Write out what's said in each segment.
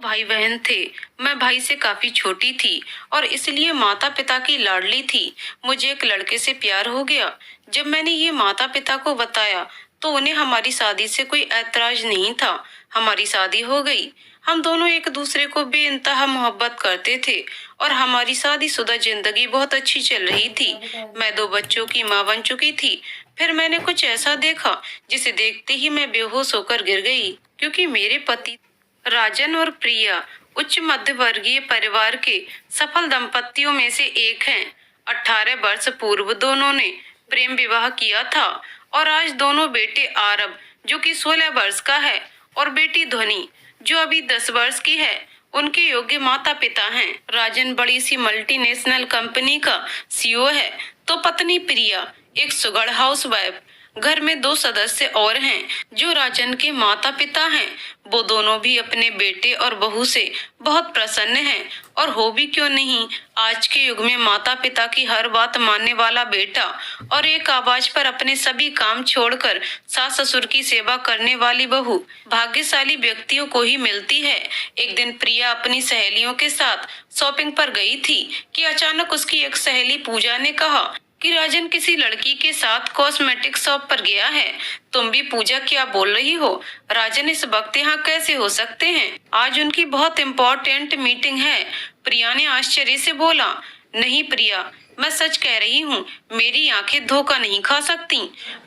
भाई बहन थे। मैं भाई से काफी छोटी थी और इसलिए माता पिता की लाडली थी। मुझे एक लड़के से प्यार हो गया। जब मैंने ये माता पिता को बताया तो उन्हें हमारी शादी से कोई ऐतराज नहीं था। हमारी शादी हो गई। हम दोनों एक दूसरे को बेइंतहा मोहब्बत करते थे और हमारी शादीशुदा जिंदगी बहुत अच्छी चल रही थी। मैं 2 बच्चों की माँ बन चुकी थी। फिर मैंने कुछ ऐसा देखा जिसे देखते ही मैं बेहोश होकर गिर गई, क्योंकि मेरे पति राजन और प्रिया उच्च मध्य वर्गीय परिवार के सफल दंपतियों में से एक हैं। 18 वर्ष पूर्व दोनों ने प्रेम विवाह किया था और आज दोनों बेटे आरब, जो कि 16 वर्ष का है, और बेटी ध्वनि, जो अभी 10 वर्ष की है, उनके योग्य माता पिता हैं। राजन बड़ी सी मल्टीनेशनल कंपनी का सीईओ है, तो पत्नी प्रिया एक सुगढ़ हाउसवाइफ। घर में 2 सदस्य और हैं जो राजन के माता पिता हैं। वो दोनों भी अपने बेटे और बहू से बहुत प्रसन्न हैं, और हो भी क्यों नहीं। आज के युग में माता पिता की हर बात मानने वाला बेटा और एक आवाज पर अपने सभी काम छोड़कर सास ससुर की सेवा करने वाली बहू भाग्यशाली व्यक्तियों को ही मिलती है। एक दिन प्रिया अपनी सहेलियों के साथ शॉपिंग पर गई थी कि अचानक उसकी एक सहेली पूजा ने कहा कि राजन किसी लड़की के साथ कॉस्मेटिक शॉप पर गया है। तुम भी पूजा क्या बोल रही हो? राजन इस वक्त यहाँ कैसे हो सकते हैं? आज उनकी बहुत इम्पोर्टेंट मीटिंग है। प्रिया ने आश्चर्य से बोला। नहीं प्रिया, मैं सच कह रही हूँ, मेरी आंखें धोखा नहीं खा सकती।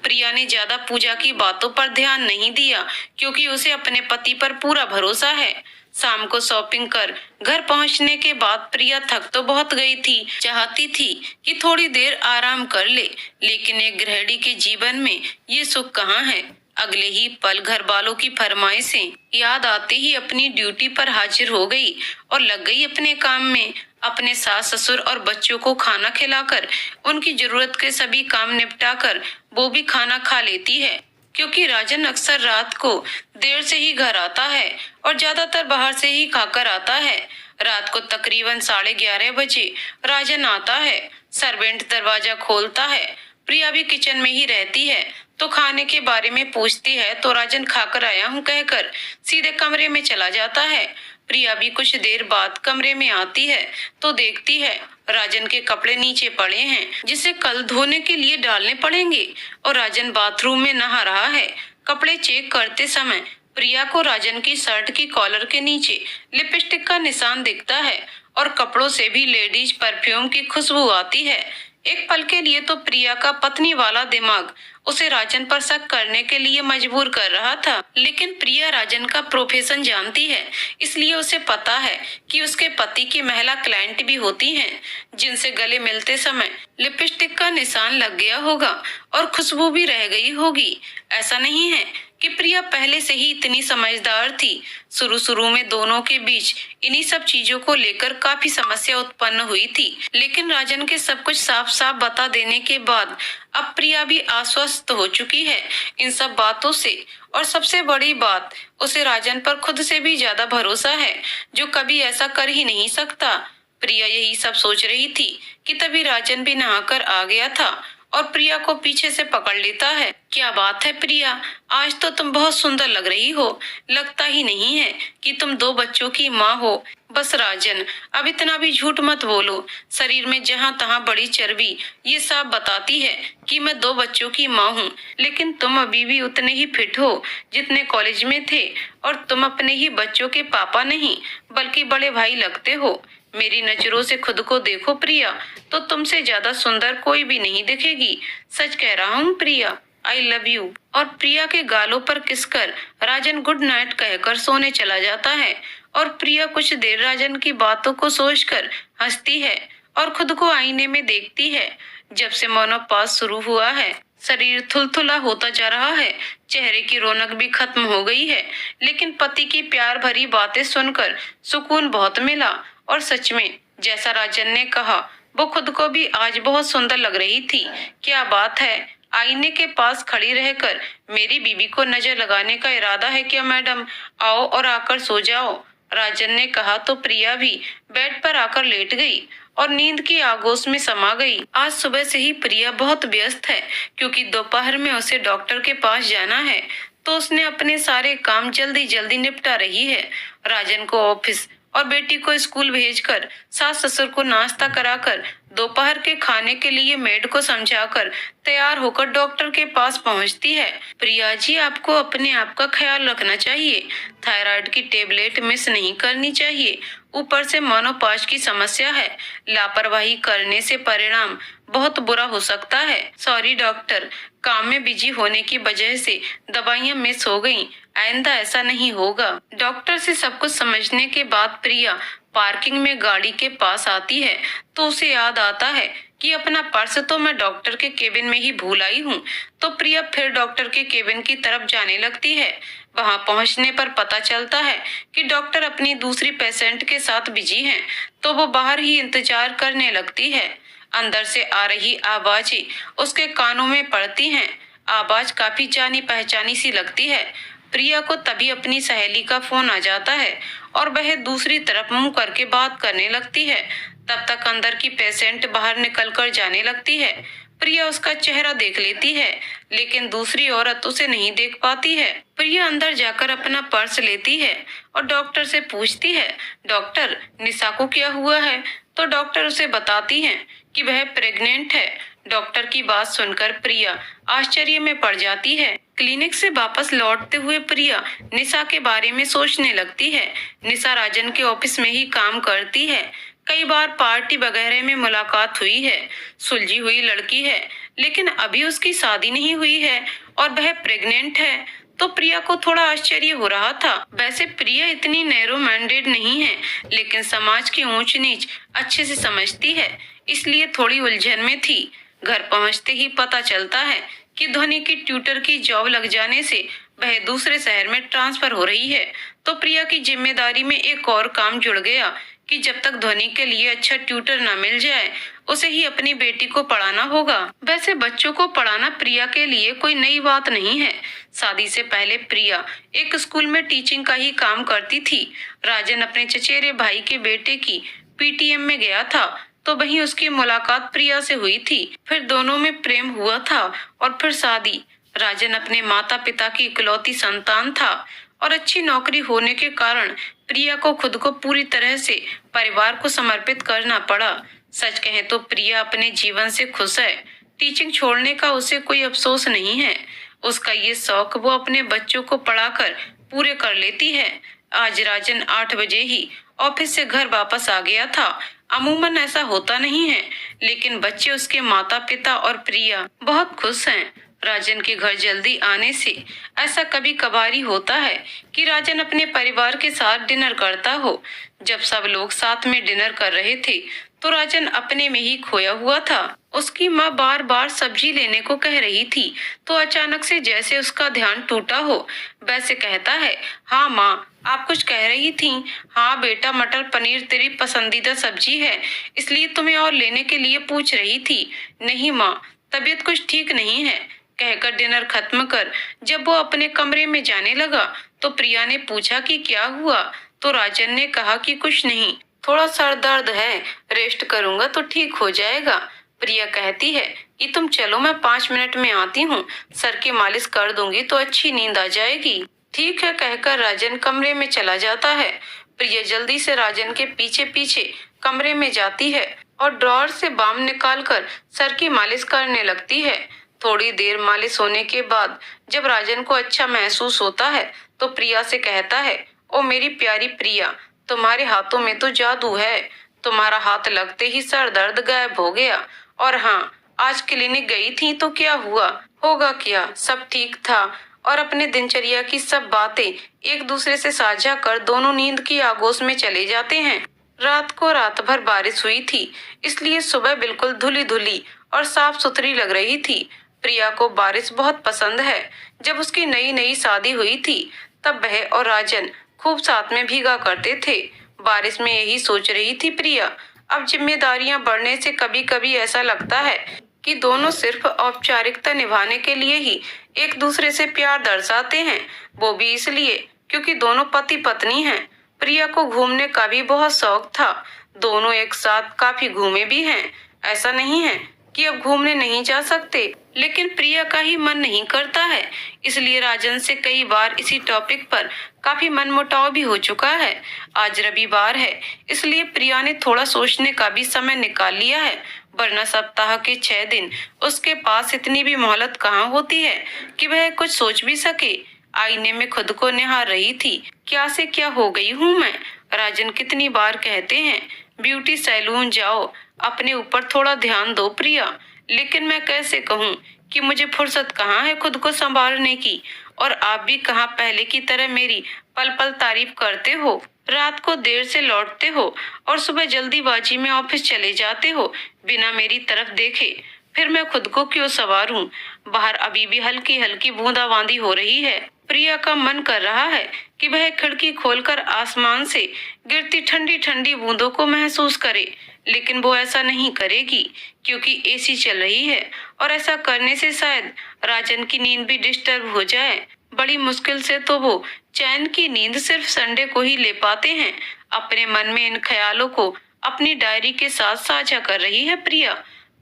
प्रिया ने ज्यादा पूजा की बातों पर ध्यान नहीं दिया, क्योंकि उसे अपने पति पर पूरा भरोसा है। शाम को शॉपिंग कर घर पहुंचने के बाद प्रिया थक तो बहुत गई थी। चाहती थी कि थोड़ी देर आराम कर ले, लेकिन एक गृहिणी के जीवन में ये सुख कहाँ है। अगले ही पल घर वालों की फरमाइशें याद आते ही अपनी ड्यूटी पर हाजिर हो गई और लग गई अपने काम में। अपने सास ससुर और बच्चों को खाना खिलाकर उनकी जरूरत के सभी काम निपटाकर वो भी खाना खा लेती है, क्योंकि राजन अक्सर रात को देर से ही घर आता है और ज्यादातर बाहर से ही खाकर आता है। रात को तकरीबन 11:30 बजे राजन आता है। सर्वेंट दरवाजा खोलता है। प्रिया भी किचन में ही रहती है, तो खाने के बारे में पूछती है तो राजन खाकर आया हूँ कहकर सीधे कमरे में चला जाता है। प्रिया भी कुछ देर बाद कमरे में आती है तो देखती है राजन के कपड़े नीचे पड़े हैं, जिसे कल धोने के लिए डालने पड़ेंगे, और राजन बाथरूम में नहा रहा है। कपड़े चेक करते समय प्रिया को राजन की शर्ट की कॉलर के नीचे लिपस्टिक का निशान दिखता है और कपड़ों से भी लेडीज परफ्यूम की खुशबू आती है। एक पल के लिए तो प्रिया का पत्नी वाला दिमाग उसे राजन पर शक करने के लिए मजबूर कर रहा था, लेकिन प्रिया राजन का प्रोफेशन जानती है, इसलिए उसे पता है कि उसके पति की महिला क्लाइंट भी होती हैं, जिनसे गले मिलते समय लिपस्टिक का निशान लग गया होगा और खुशबू भी रह गई होगी। ऐसा नहीं है कि प्रिया पहले से ही इतनी समझदार थी। शुरू में दोनों के बीच इन्हीं सब चीजों को लेकर काफी समस्या उत्पन्न हुई थी, लेकिन राजन के सब कुछ साफ साफ बता देने के बाद अब प्रिया भी आश्वस्त हो चुकी है इन सब बातों से। और सबसे बड़ी बात, उसे राजन पर खुद से भी ज्यादा भरोसा है, जो कभी ऐसा कर ही नहीं सकता। प्रिया यही सब सोच रही थी कि तभी राजन भी नहाकर आ गया था और प्रिया को पीछे से पकड़ लेता है। क्या बात है प्रिया, आज तो तुम बहुत सुंदर लग रही हो। लगता ही नहीं है कि तुम 2 बच्चों की माँ हो। बस राजन, अब इतना भी झूठ मत बोलो। शरीर में जहाँ तहाँ बड़ी चर्बी ये साफ बताती है कि मैं 2 बच्चों की माँ हूँ, लेकिन तुम अभी भी उतने ही फिट हो जितने कॉलेज में थे, और तुम अपने ही बच्चों के पापा नहीं बल्कि बड़े भाई लगते हो। मेरी नजरों से खुद को देखो प्रिया, तो तुमसे ज्यादा सुंदर कोई भी नहीं दिखेगी। सच कह रहा हूँ प्रिया, आई लव यू। और प्रिया के गालों पर किसकर राजन गुड नाइट कहकर सोने चला जाता है, और प्रिया कुछ देर राजन की बातों को सोचकर हंसती है और खुद को आईने में देखती है। जब से मेनोपॉज शुरू हुआ है, शरीर थुलथुला होता जा रहा है, चेहरे की रौनक भी खत्म हो गई है, लेकिन पति की प्यार भरी बातें सुनकर सुकून बहुत मिला। और सच में जैसा राजन ने कहा, वो खुद को भी आज बहुत सुंदर लग रही थी। क्या बात है, आईने के पास खड़ी रहकर मेरी बीवी को नजर लगाने का इरादा है क्या मैडम? आओ और आकर सो जाओ। राजन ने कहा तो प्रिया भी बेड पर आकर लेट गई और नींद की आगोश में समा गई। आज सुबह से ही प्रिया बहुत व्यस्त है, क्योंकि दोपहर में उसे डॉक्टर के पास जाना है। तो उसने अपने सारे काम जल्दी जल्दी निपटा रही है। राजन को ऑफिस और बेटी को स्कूल भेजकर, सास ससुर को नाश्ता कराकर, दोपहर के खाने के लिए मेड को समझाकर तैयार होकर डॉक्टर के पास पहुंचती है। प्रिया जी, आपको अपने आप का ख्याल रखना चाहिए। थायराइड की टेबलेट मिस नहीं करनी चाहिए। ऊपर से मोनोपाज की समस्या है। लापरवाही करने से परिणाम बहुत बुरा हो सकता है। सॉरी डॉक्टर, काम में बिजी होने की वजह से दवाइयां मिस हो गईं। आइंदा ऐसा नहीं होगा। डॉक्टर से सब कुछ समझने के बाद प्रिया पार्किंग में गाड़ी के पास आती है तो उसे याद आता है कि अपना पर्स तो मैं डॉक्टर के केबिन में ही भूल आई हूँ। तो प्रिया फिर डॉक्टर के केबिन की तरफ जाने लगती है। वहां पहुंचने पर पता चलता है कि डॉक्टर अपनी दूसरी पेशेंट के साथ बिजी हैं, तो वो बाहर ही इंतजार करने लगती है। अंदर से आ रही आवाजें उसके कानों में पड़ती हैं। आवाज काफी जानी पहचानी सी लगती है। प्रिया को तभी अपनी सहेली का फोन आ जाता है और वह दूसरी तरफ मुंह करके बात करने लगती है। तब तक अंदर की पेशेंट बाहर निकलकर जाने लगती है। प्रिया उसका चेहरा देख लेती है, लेकिन दूसरी औरत उसे नहीं देख पाती है। प्रिया अंदर जाकर अपना पर्स लेती है और डॉक्टर से पूछती है, डॉक्टर, निशा को क्या हुआ है? तो डॉक्टर उसे बताती हैं कि वह प्रेग्नेंट है। डॉक्टर की बात सुनकर प्रिया आश्चर्य में पड़ जाती है। क्लिनिक से वापस लौटते हुए प्रिया निशा के बारे में सोचने लगती है। निशा राजन के ऑफिस में ही काम करती है। कई बार पार्टी वगैरह में मुलाकात हुई है। सुलझी हुई लड़की है, लेकिन अभी उसकी शादी नहीं हुई है और वह प्रेग्नेंट है। तो प्रिया को थोड़ा आश्चर्य हो रहा था। वैसे प्रिया इतनी नैरो माइंडेड नहीं है, लेकिन समाज की ऊंच नीच अच्छे से समझती है, इसलिए थोड़ी उलझन में थी। घर पहुंचते ही पता चलता है कि ध्वनि की ट्यूटर की जॉब लग जाने से वह दूसरे शहर में ट्रांसफर हो रही है। तो प्रिया की जिम्मेदारी में एक और काम जुड़ गया कि जब तक ध्वनि के लिए अच्छा ट्यूटर न मिल जाए, उसे ही अपनी बेटी को पढ़ाना होगा। वैसे बच्चों को पढ़ाना प्रिया के लिए कोई नई बात नहीं है। शादी से पहले प्रिया एक स्कूल में टीचिंग का ही काम करती थी। राजन अपने चचेरे भाई के बेटे की पीटीएम में गया था, तो वहीं उसकी मुलाकात प्रिया से हुई थी। फिर दोनों में प्रेम हुआ था और फिर शादी। राजन अपने माता पिता की इकलौती संतान था और अच्छी नौकरी होने के कारण प्रिया को खुद को पूरी तरह से परिवार को समर्पित करना पड़ा। सच कहें तो प्रिया अपने जीवन से खुश है। टीचिंग छोड़ने का उसे कोई अफसोस नहीं है। उसका ये शौक वो अपने बच्चों को पढ़ाकर पूरे कर लेती है। आज राजन 8 बजे ही ऑफिस से घर वापस आ गया था। अमूमन ऐसा होता नहीं है, लेकिन बच्चे, उसके माता पिता और प्रिया बहुत खुश हैं। राजन के घर जल्दी आने से ऐसा कभी कभार ही होता है कि राजन अपने परिवार के साथ डिनर करता हो। जब सब लोग साथ में डिनर कर रहे थे तो राजन अपने में ही खोया हुआ था। उसकी माँ बार बार सब्जी लेने को कह रही थी, तो अचानक से जैसे उसका ध्यान टूटा हो वैसे कहता है, हाँ माँ, आप कुछ कह रही थी? हाँ बेटा, मटर पनीर तेरी पसंदीदा सब्जी है, इसलिए तुम्हें और लेने के लिए पूछ रही थी। नहीं माँ, तबीयत कुछ ठीक नहीं है, कहकर डिनर खत्म कर जब वो अपने कमरे में जाने लगा तो प्रिया ने पूछा कि क्या हुआ? तो राजन ने कहा कि कुछ नहीं, थोड़ा सर दर्द है, रेस्ट करूंगा तो ठीक हो जाएगा। प्रिया कहती है कि तुम चलो, मैं 5 मिनट में आती हूँ, सर की मालिश कर दूंगी तो अच्छी नींद आ जाएगी। ठीक है, कहकर राजन कमरे में चला जाता है। प्रिया जल्दी से राजन के पीछे पीछे कमरे में जाती है और ड्रॉअर से बाम निकालकर सर की मालिश करने लगती है। थोड़ी देर मालिश होने के बाद जब राजन को अच्छा महसूस होता है तो प्रिया से कहता है, ओ मेरी प्यारी प्रिया, तुम्हारे हाथों में तो जादू है। तुम्हारा हाथ लगते ही सर दर्द गायब हो गया। और हाँ, आज क्लिनिक गई थी तो क्या हुआ? होगा क्या, सब ठीक था। और अपने दिनचर्या की सब बातें एक दूसरे से साझा कर दोनों नींद की आगोश में चले जाते हैं। रात को रात भर बारिश हुई थी, इसलिए सुबह बिल्कुल धुली धुली और साफ सुथरी लग रही थी। प्रिया को बारिश बहुत पसंद है। जब उसकी नई नई शादी हुई थी तब वह और राजन खूब साथ में भीगा करते थे। बारिश में यही सोच रही थी प्रिया। अब जिम्मेदारियां बढ़ने से कभी कभी ऐसा लगता है कि दोनों सिर्फ औपचारिकता निभाने के लिए ही एक दूसरे से प्यार दर्शाते हैं, वो भी इसलिए क्योंकि दोनों पति पत्नी हैं। प्रिया को घूमने का भी बहुत शौक था। दोनों एक साथ काफी घूमे भी हैं। ऐसा नहीं है कि अब घूमने नहीं जा सकते, लेकिन प्रिया का ही मन नहीं करता है। इसलिए राजन से कई बार इसी टॉपिक पर काफी मनमुटाव भी हो चुका है। आज रविवार है, इसलिए प्रिया ने थोड़ा सोचने का भी समय निकाल लिया है, वरना सप्ताह के 6 दिन उसके पास इतनी भी मोहलत कहाँ होती है कि वह कुछ सोच भी सके। आईने में खुद को निहार रही थी। क्या से क्या हो गई हूँ मैं। राजन कितनी बार कहते हैं ब्यूटी सैलून जाओ, अपने ऊपर थोड़ा ध्यान दो प्रिया, लेकिन मैं कैसे कहूँ कि मुझे फुर्सत कहाँ है खुद को संभालने की। और आप भी कहाँ पहले की तरह मेरी पल पल तारीफ करते हो। रात को देर से लौटते हो और सुबह जल्दीबाजी में ऑफिस चले जाते हो बिना मेरी तरफ देखे। फिर मैं खुद को क्यों संवारूं। बाहर अभी भी हल्की हल्की बूंदाबांदी हो रही है। प्रिया का मन कर रहा है कि वह खिड़की खोलकर आसमान से गिरती ठंडी ठंडी बूंदों को महसूस करे, लेकिन वो ऐसा नहीं करेगी क्योंकि एसी चल रही है और ऐसा करने से शायद राजन की नींद भी डिस्टर्ब हो जाए। बड़ी मुश्किल से तो वो चैन की नींद सिर्फ संडे को ही ले पाते हैं। अपने मन में इन ख्यालों को अपनी डायरी के साथ साझा कर रही है प्रिया।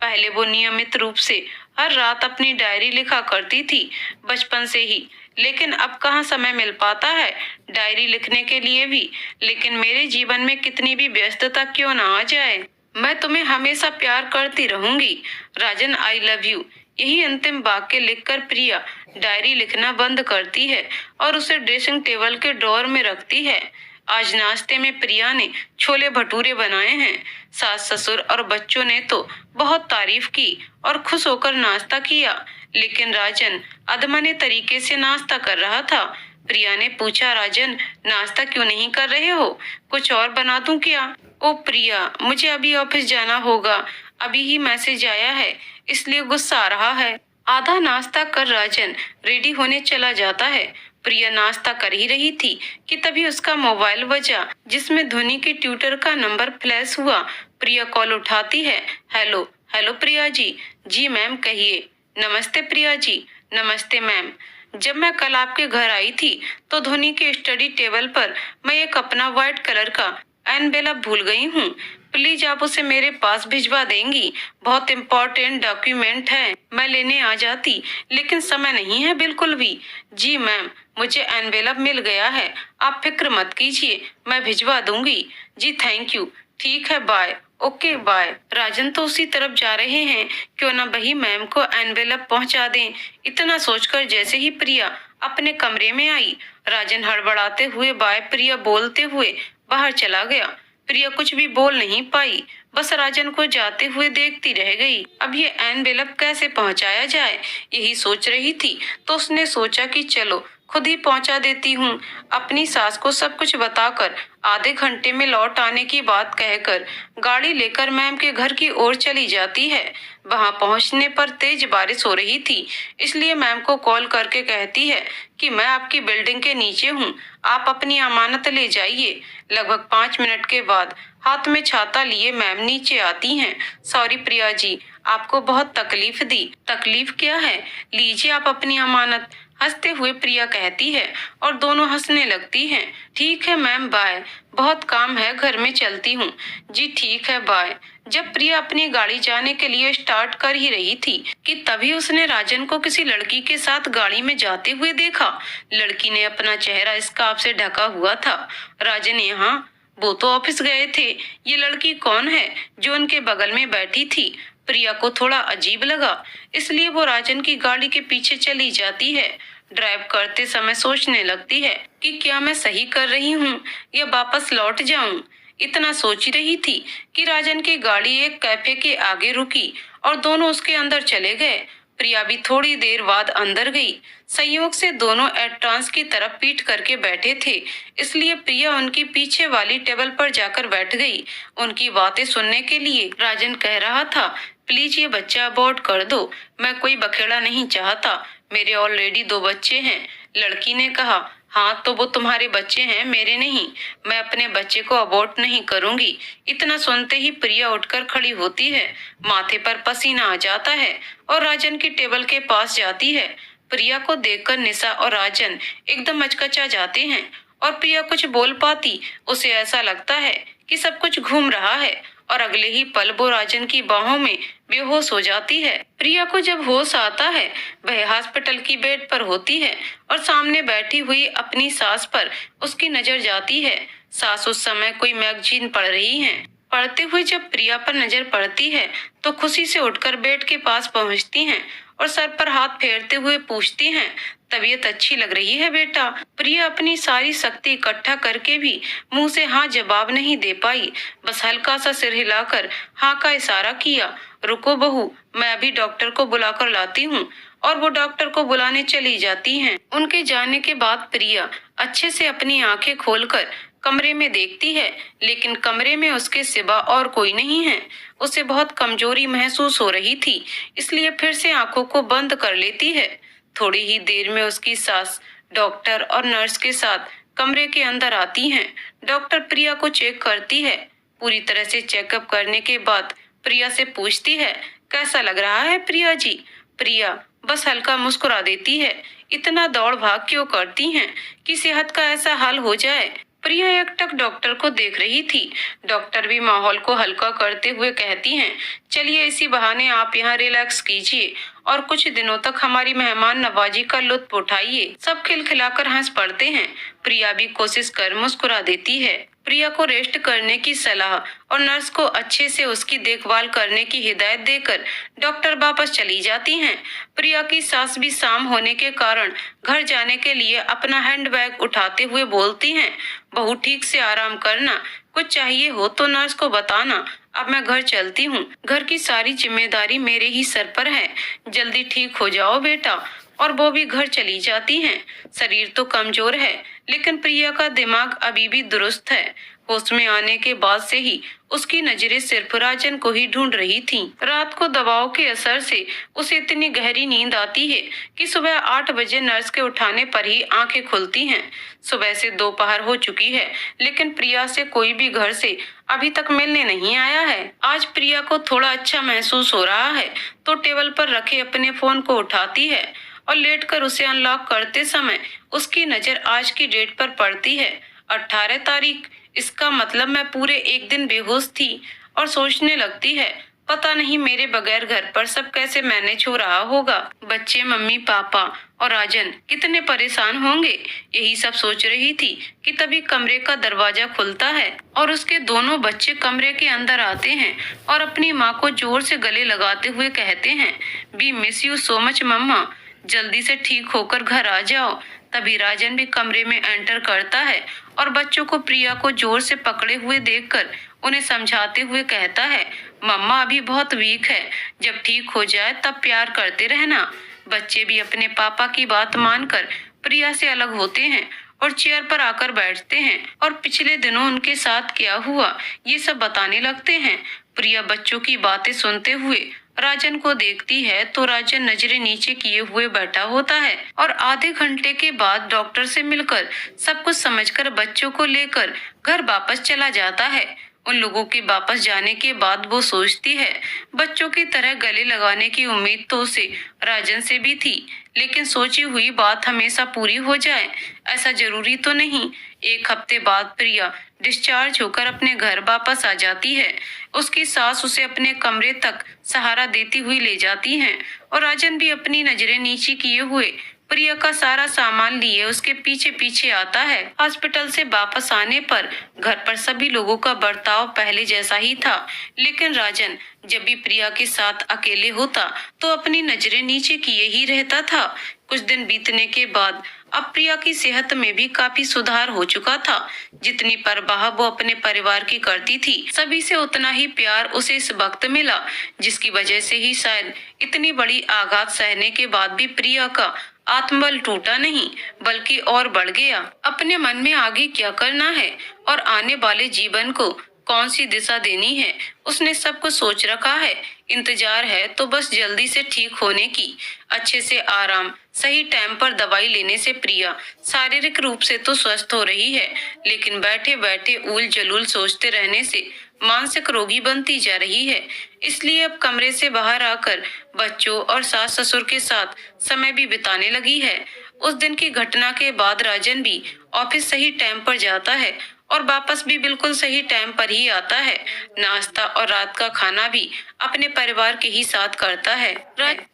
पहले वो नियमित रूप से हर रात अपनी डायरी लिखा करती थी, बचपन से ही, लेकिन अब कहाँ समय मिल पाता है डायरी लिखने के लिए भी। लेकिन मेरे जीवन में कितनी भी व्यस्तता क्यों ना आ जाए, मैं तुम्हें हमेशा प्यार करती रहूंगी राजन, आई लव यू। यही अंतिम वाक्य लिखकर प्रिया डायरी लिखना बंद करती है और उसे ड्रेसिंग टेबल के ड्रॉअर में रखती है। आज नाश्ते में प्रिया ने छोले भटूरे बनाए हैं। सास ससुर और बच्चों ने तो बहुत तारीफ की और खुश होकर नाश्ता किया, लेकिन राजन अधमने तरीके से नाश्ता कर रहा था। प्रिया ने पूछा, राजन नाश्ता क्यों नहीं कर रहे हो, कुछ और बना दूं क्या? ओ प्रिया, मुझे अभी ऑफिस जाना होगा, अभी ही मैसेज आया है, इसलिए गुस्सा आ रहा है। आधा नाश्ता कर राजन रेडी होने चला जाता है। प्रिया नाश्ता कर ही रही थी कि तभी उसका मोबाइल बजा, जिसमें ध्वनि के ट्यूटर का नंबर फ्लैश हुआ। प्रिया कॉल उठाती है। Hello hello Priya ji. जी मैम कहिए। नमस्ते प्रिया जी। नमस्ते मैम। जब मैं कल आपके घर आई थी तो ध्वनि के स्टडी टेबल पर मैं एक अपना व्हाइट कलर का एनवेलप भूल गई हूँ। प्लीज आप उसे मेरे पास भिजवा देंगी, बहुत इम्पोर्टेंट डॉक्यूमेंट है। मैं लेने आ जाती, लेकिन समय नहीं है बिल्कुल भी। जी मैम, मुझे एनवेलप मिल गया है, आप फिक्र मत कीजिए, मैं भिजवा दूंगी। जी थैंक यू। ठीक है, बाय। Okay bye. राजन तो उसी तरफ जा रहे हैं, क्यों ना वही मैम को एनवेलप पहुंचा दें। इतना सोचकर जैसे ही प्रिया अपने कमरे में आई, राजन हड़बड़ाते हुए बाय प्रिया बोलते हुए बाहर चला गया। प्रिया कुछ भी बोल नहीं पाई, बस राजन को जाते हुए देखती रह गई। अब ये एनवेलप कैसे पहुंचाया जाए, यही सोच रही थी तो उसने सोचा कि चलो खुद ही पहुंचा देती हूँ। अपनी सास को सब कुछ बताकर आधे घंटे में लौट आने की बात कहकर गाड़ी लेकर मैम के घर की ओर चली जाती है। वहां पहुंचने पर तेज बारिश हो रही थी, इसलिए मैम को कॉल करके कहती है कि मैं आपकी बिल्डिंग के नीचे हूँ, आप अपनी अमानत ले जाइए। लगभग 5 मिनट के बाद हाथ में छाता लिए मैम नीचे आती हैं। सॉरी प्रिया जी, आपको बहुत तकलीफ दी। तकलीफ क्या है, लीजिए आप अपनी अमानत, हंसते हुए प्रिया कहती है और दोनों हंसने लगती हैं। ठीक है मैम, बाय, बहुत काम है घर में, चलती हूँ। जी ठीक है, बाय। जब प्रिया अपनी गाड़ी जाने के लिए स्टार्ट कर ही रही थी कि तभी उसने राजन को किसी लड़की के साथ गाड़ी में जाते हुए देखा। लड़की ने अपना चेहरा स्कार्फ से ढका हुआ था। राजन यहाँ, वो तो ऑफिस गए थे, ये लड़की कौन है जो उनके बगल में बैठी थी? प्रिया को थोड़ा अजीब लगा, इसलिए वो राजन की गाड़ी के पीछे चली जाती है। ड्राइव करते समय सोचने लगती है कि क्या मैं सही कर रही हूँ या वापस लौट जाऊं। इतना सोच रही थी कि राजन की गाड़ी एक कैफे के आगे रुकी और दोनों उसके अंदर चले गए। प्रिया भी थोड़ी देर बाद अंदर गई। संयोग से दोनों एंट्रांस की तरफ पीठ करके बैठे थे, इसलिए प्रिया उनकी पीछे वाली टेबल पर जाकर बैठ गई उनकी बातें सुनने के लिए। राजन कह रहा था, प्लीज ये बच्चा अबॉर्ट कर दो, मैं कोई बखेड़ा नहीं चाहता, मेरे ऑलरेडी 2 बच्चे हैं। लड़की ने कहा, हाँ तो वो तुम्हारे बच्चे हैं, मेरे नहीं, मैं अपने बच्चे को अबॉर्ट नहीं करूंगी। इतना सुनते ही प्रिया उठकर खड़ी होती है, माथे पर पसीना आ जाता है और राजन की टेबल के पास जाती है। प्रिया को देखकर निशा और राजन एकदम अचकचा जाते हैं और प्रिया कुछ बोल पाती, उसे ऐसा लगता है कि सब कुछ घूम रहा है और अगले ही पल वो राजन की बाहों में बेहोश हो जाती है। प्रिया को जब होश आता है, वह हॉस्पिटल की बेड पर होती है और सामने बैठी हुई अपनी सास पर उसकी नजर जाती है। सास उस समय कोई मैगजीन पढ़ रही हैं। पढ़ते हुए जब प्रिया पर नजर पड़ती है तो खुशी से उठकर बेड के पास पहुंचती हैं और सर पर हाथ फेरते हुए पूछती हैं, तबीयत अच्छी लग रही है बेटा। प्रिया अपनी सारी शक्ति इकट्ठा करके भी मुंह से हाँ जवाब नहीं दे पाई, बस हल्का सा सिर हिलाकर हाँ का इशारा किया। रुको बहू, मैं अभी डॉक्टर को बुलाकर लाती हूँ। और वो डॉक्टर को बुलाने चली जाती हैं। उनके जाने के बाद प्रिया अच्छे से अपनी आंखें खोलकर कमरे में देखती है, लेकिन कमरे में उसके सिवा और कोई नहीं है। उसे बहुत कमजोरी महसूस हो रही थी, इसलिए फिर से आंखों को बंद कर लेती है। थोड़ी ही देर में उसकी सास डॉक्टर और नर्स के साथ कमरे के अंदर आती हैं। डॉक्टर प्रिया को चेक करती है। पूरी तरह से चेकअप करने के बाद प्रिया से पूछती है, कैसा लग रहा है प्रिया जी? प्रिया बस हल्का मुस्कुरा देती है। इतना दौड़ भाग क्यों करती हैं कि सेहत का ऐसा हाल हो जाए? प्रिया एकटक डॉक्टर को देख रही थी। डॉक्टर भी माहौल को हल्का करते हुए कहती हैं, चलिए इसी बहाने आप यहाँ रिलैक्स कीजिए और कुछ दिनों तक हमारी मेहमान नवाजी का लुत्फ उठाइए। सब खिलखिलाकर हंस पड़ते हैं। प्रिया भी कोशिश कर मुस्कुरा देती है। प्रिया को रेस्ट करने की सलाह और नर्स को अच्छे से उसकी देखभाल करने की हिदायत देकर डॉक्टर वापस चली जाती हैं। प्रिया की सास भी शाम होने के कारण घर जाने के लिए अपना हैंडबैग उठाते हुए बोलती हैं, बहू ठीक से आराम करना, कुछ चाहिए हो तो नर्स को बताना, अब मैं घर चलती हूँ। घर की सारी जिम्मेदारी मेरे ही सर पर है, जल्दी ठीक हो जाओ बेटा। और वो भी घर चली जाती हैं। शरीर तो कमजोर है, लेकिन प्रिया का दिमाग अभी भी दुरुस्त है। होश में आने के बाद से ही उसकी नजरें सिर्फ राजन को ही ढूंढ रही थीं। रात को दवाओं के असर से उसे इतनी गहरी नींद आती है कि सुबह 8 बजे नर्स के उठाने पर ही आंखें खुलती हैं। सुबह से दोपहर हो चुकी है, लेकिन प्रिया से कोई भी घर से अभी तक मिलने नहीं आया है। आज प्रिया को थोड़ा अच्छा महसूस हो रहा है तो टेबल पर रखे अपने फोन को उठाती है और लेटकर उसे अनलॉक करते समय उसकी नजर आज की डेट पर पड़ती है, 18 तारीख। इसका मतलब मैं पूरे एक दिन बेहोश थी और सोचने लगती है, पता नहीं मेरे बगैर घर पर सब कैसे मैनेज हो रहा होगा। बच्चे, मम्मी, पापा और राजन कितने परेशान होंगे। यही सब सोच रही थी कि तभी कमरे का दरवाजा खुलता है और उसके दोनों बच्चे कमरे के अंदर आते हैं और अपनी माँ को जोर से गले लगाते हुए कहते हैं, we miss you so much mumma, जल्दी से ठीक होकर घर आ जाओ। तभी राजन भी कमरे में एंटर करता है और बच्चों को प्रिया को जोर से पकड़े हुए देखकर उन्हें समझाते हुए कहता है, मम्मा अभी बहुत वीक है, जब ठीक हो जाए तब प्यार करते रहना। बच्चे भी अपने पापा की बात मानकर प्रिया से अलग होते हैं और चेयर पर आकर बैठते हैं और पिछले दिनों उनके साथ क्या हुआ ये सब बताने लगते हैं। प्रिया बच्चों की बातें सुनते हुए राजन को देखती है तो राजन नजरें नीचे किए हुए बैठा होता है और आधे घंटे के बाद डॉक्टर से मिलकर सब कुछ समझकर बच्चों को लेकर घर वापस चला जाता है। उन लोगों के वापस जाने के बाद वो सोचती है, बच्चों की तरह गले लगाने की उम्मीद तो उसे राजन से भी थी, लेकिन सोची हुई बात हमेशा पूरी हो जाए ऐसा जरूरी तो नहीं। एक हफ्ते बाद प्रिया डिस्चार्ज होकर अपने घर वापस आ जाती है। उसकी सास उसे अपने कमरे तक सहारा देती हुई ले जाती हैं और राजन भी अपनी नजरें नीचे किए हुए प्रिया का सारा सामान लिए उसके पीछे पीछे आता है। हॉस्पिटल से वापस आने पर घर पर सभी लोगों का बर्ताव पहले जैसा ही था, लेकिन राजन जब भी प्रिया के साथ अकेले होता तो अपनी नजरें नीचे किए ही रहता था। कुछ दिन बीतने के बाद अब प्रिया की सेहत में भी काफी सुधार हो चुका था। जितनी परवाह वो अपने परिवार की करती थी, सभी से उतना ही प्यार उसे इस वक्त मिला, जिसकी वजह से ही शायद इतनी बड़ी आघात सहने के बाद भी प्रिया का आत्मबल टूटा नहीं बल्कि और बढ़ गया। अपने मन में आगे क्या करना है और आने वाले जीवन को कौन सी दिशा देनी है उसने सब कुछ सोच रखा है। इंतजार है तो बस जल्दी से ठीक होने की। अच्छे से आराम, सही टाइम पर दवाई लेने से प्रिया शारीरिक रूप से तो स्वस्थ हो रही है, लेकिन बैठे बैठे ऊल जलूल सोचते रहने से मानसिक रोगी बनती जा रही है। इसलिए अब कमरे से बाहर आकर बच्चों और सास ससुर के साथ समय भी बिताने लगी है। उस दिन की घटना के बाद राजन भी ऑफिस सही टाइम पर जाता है और वापस भी बिल्कुल सही टाइम पर ही आता है। नाश्ता और रात का खाना भी अपने परिवार के ही साथ करता है।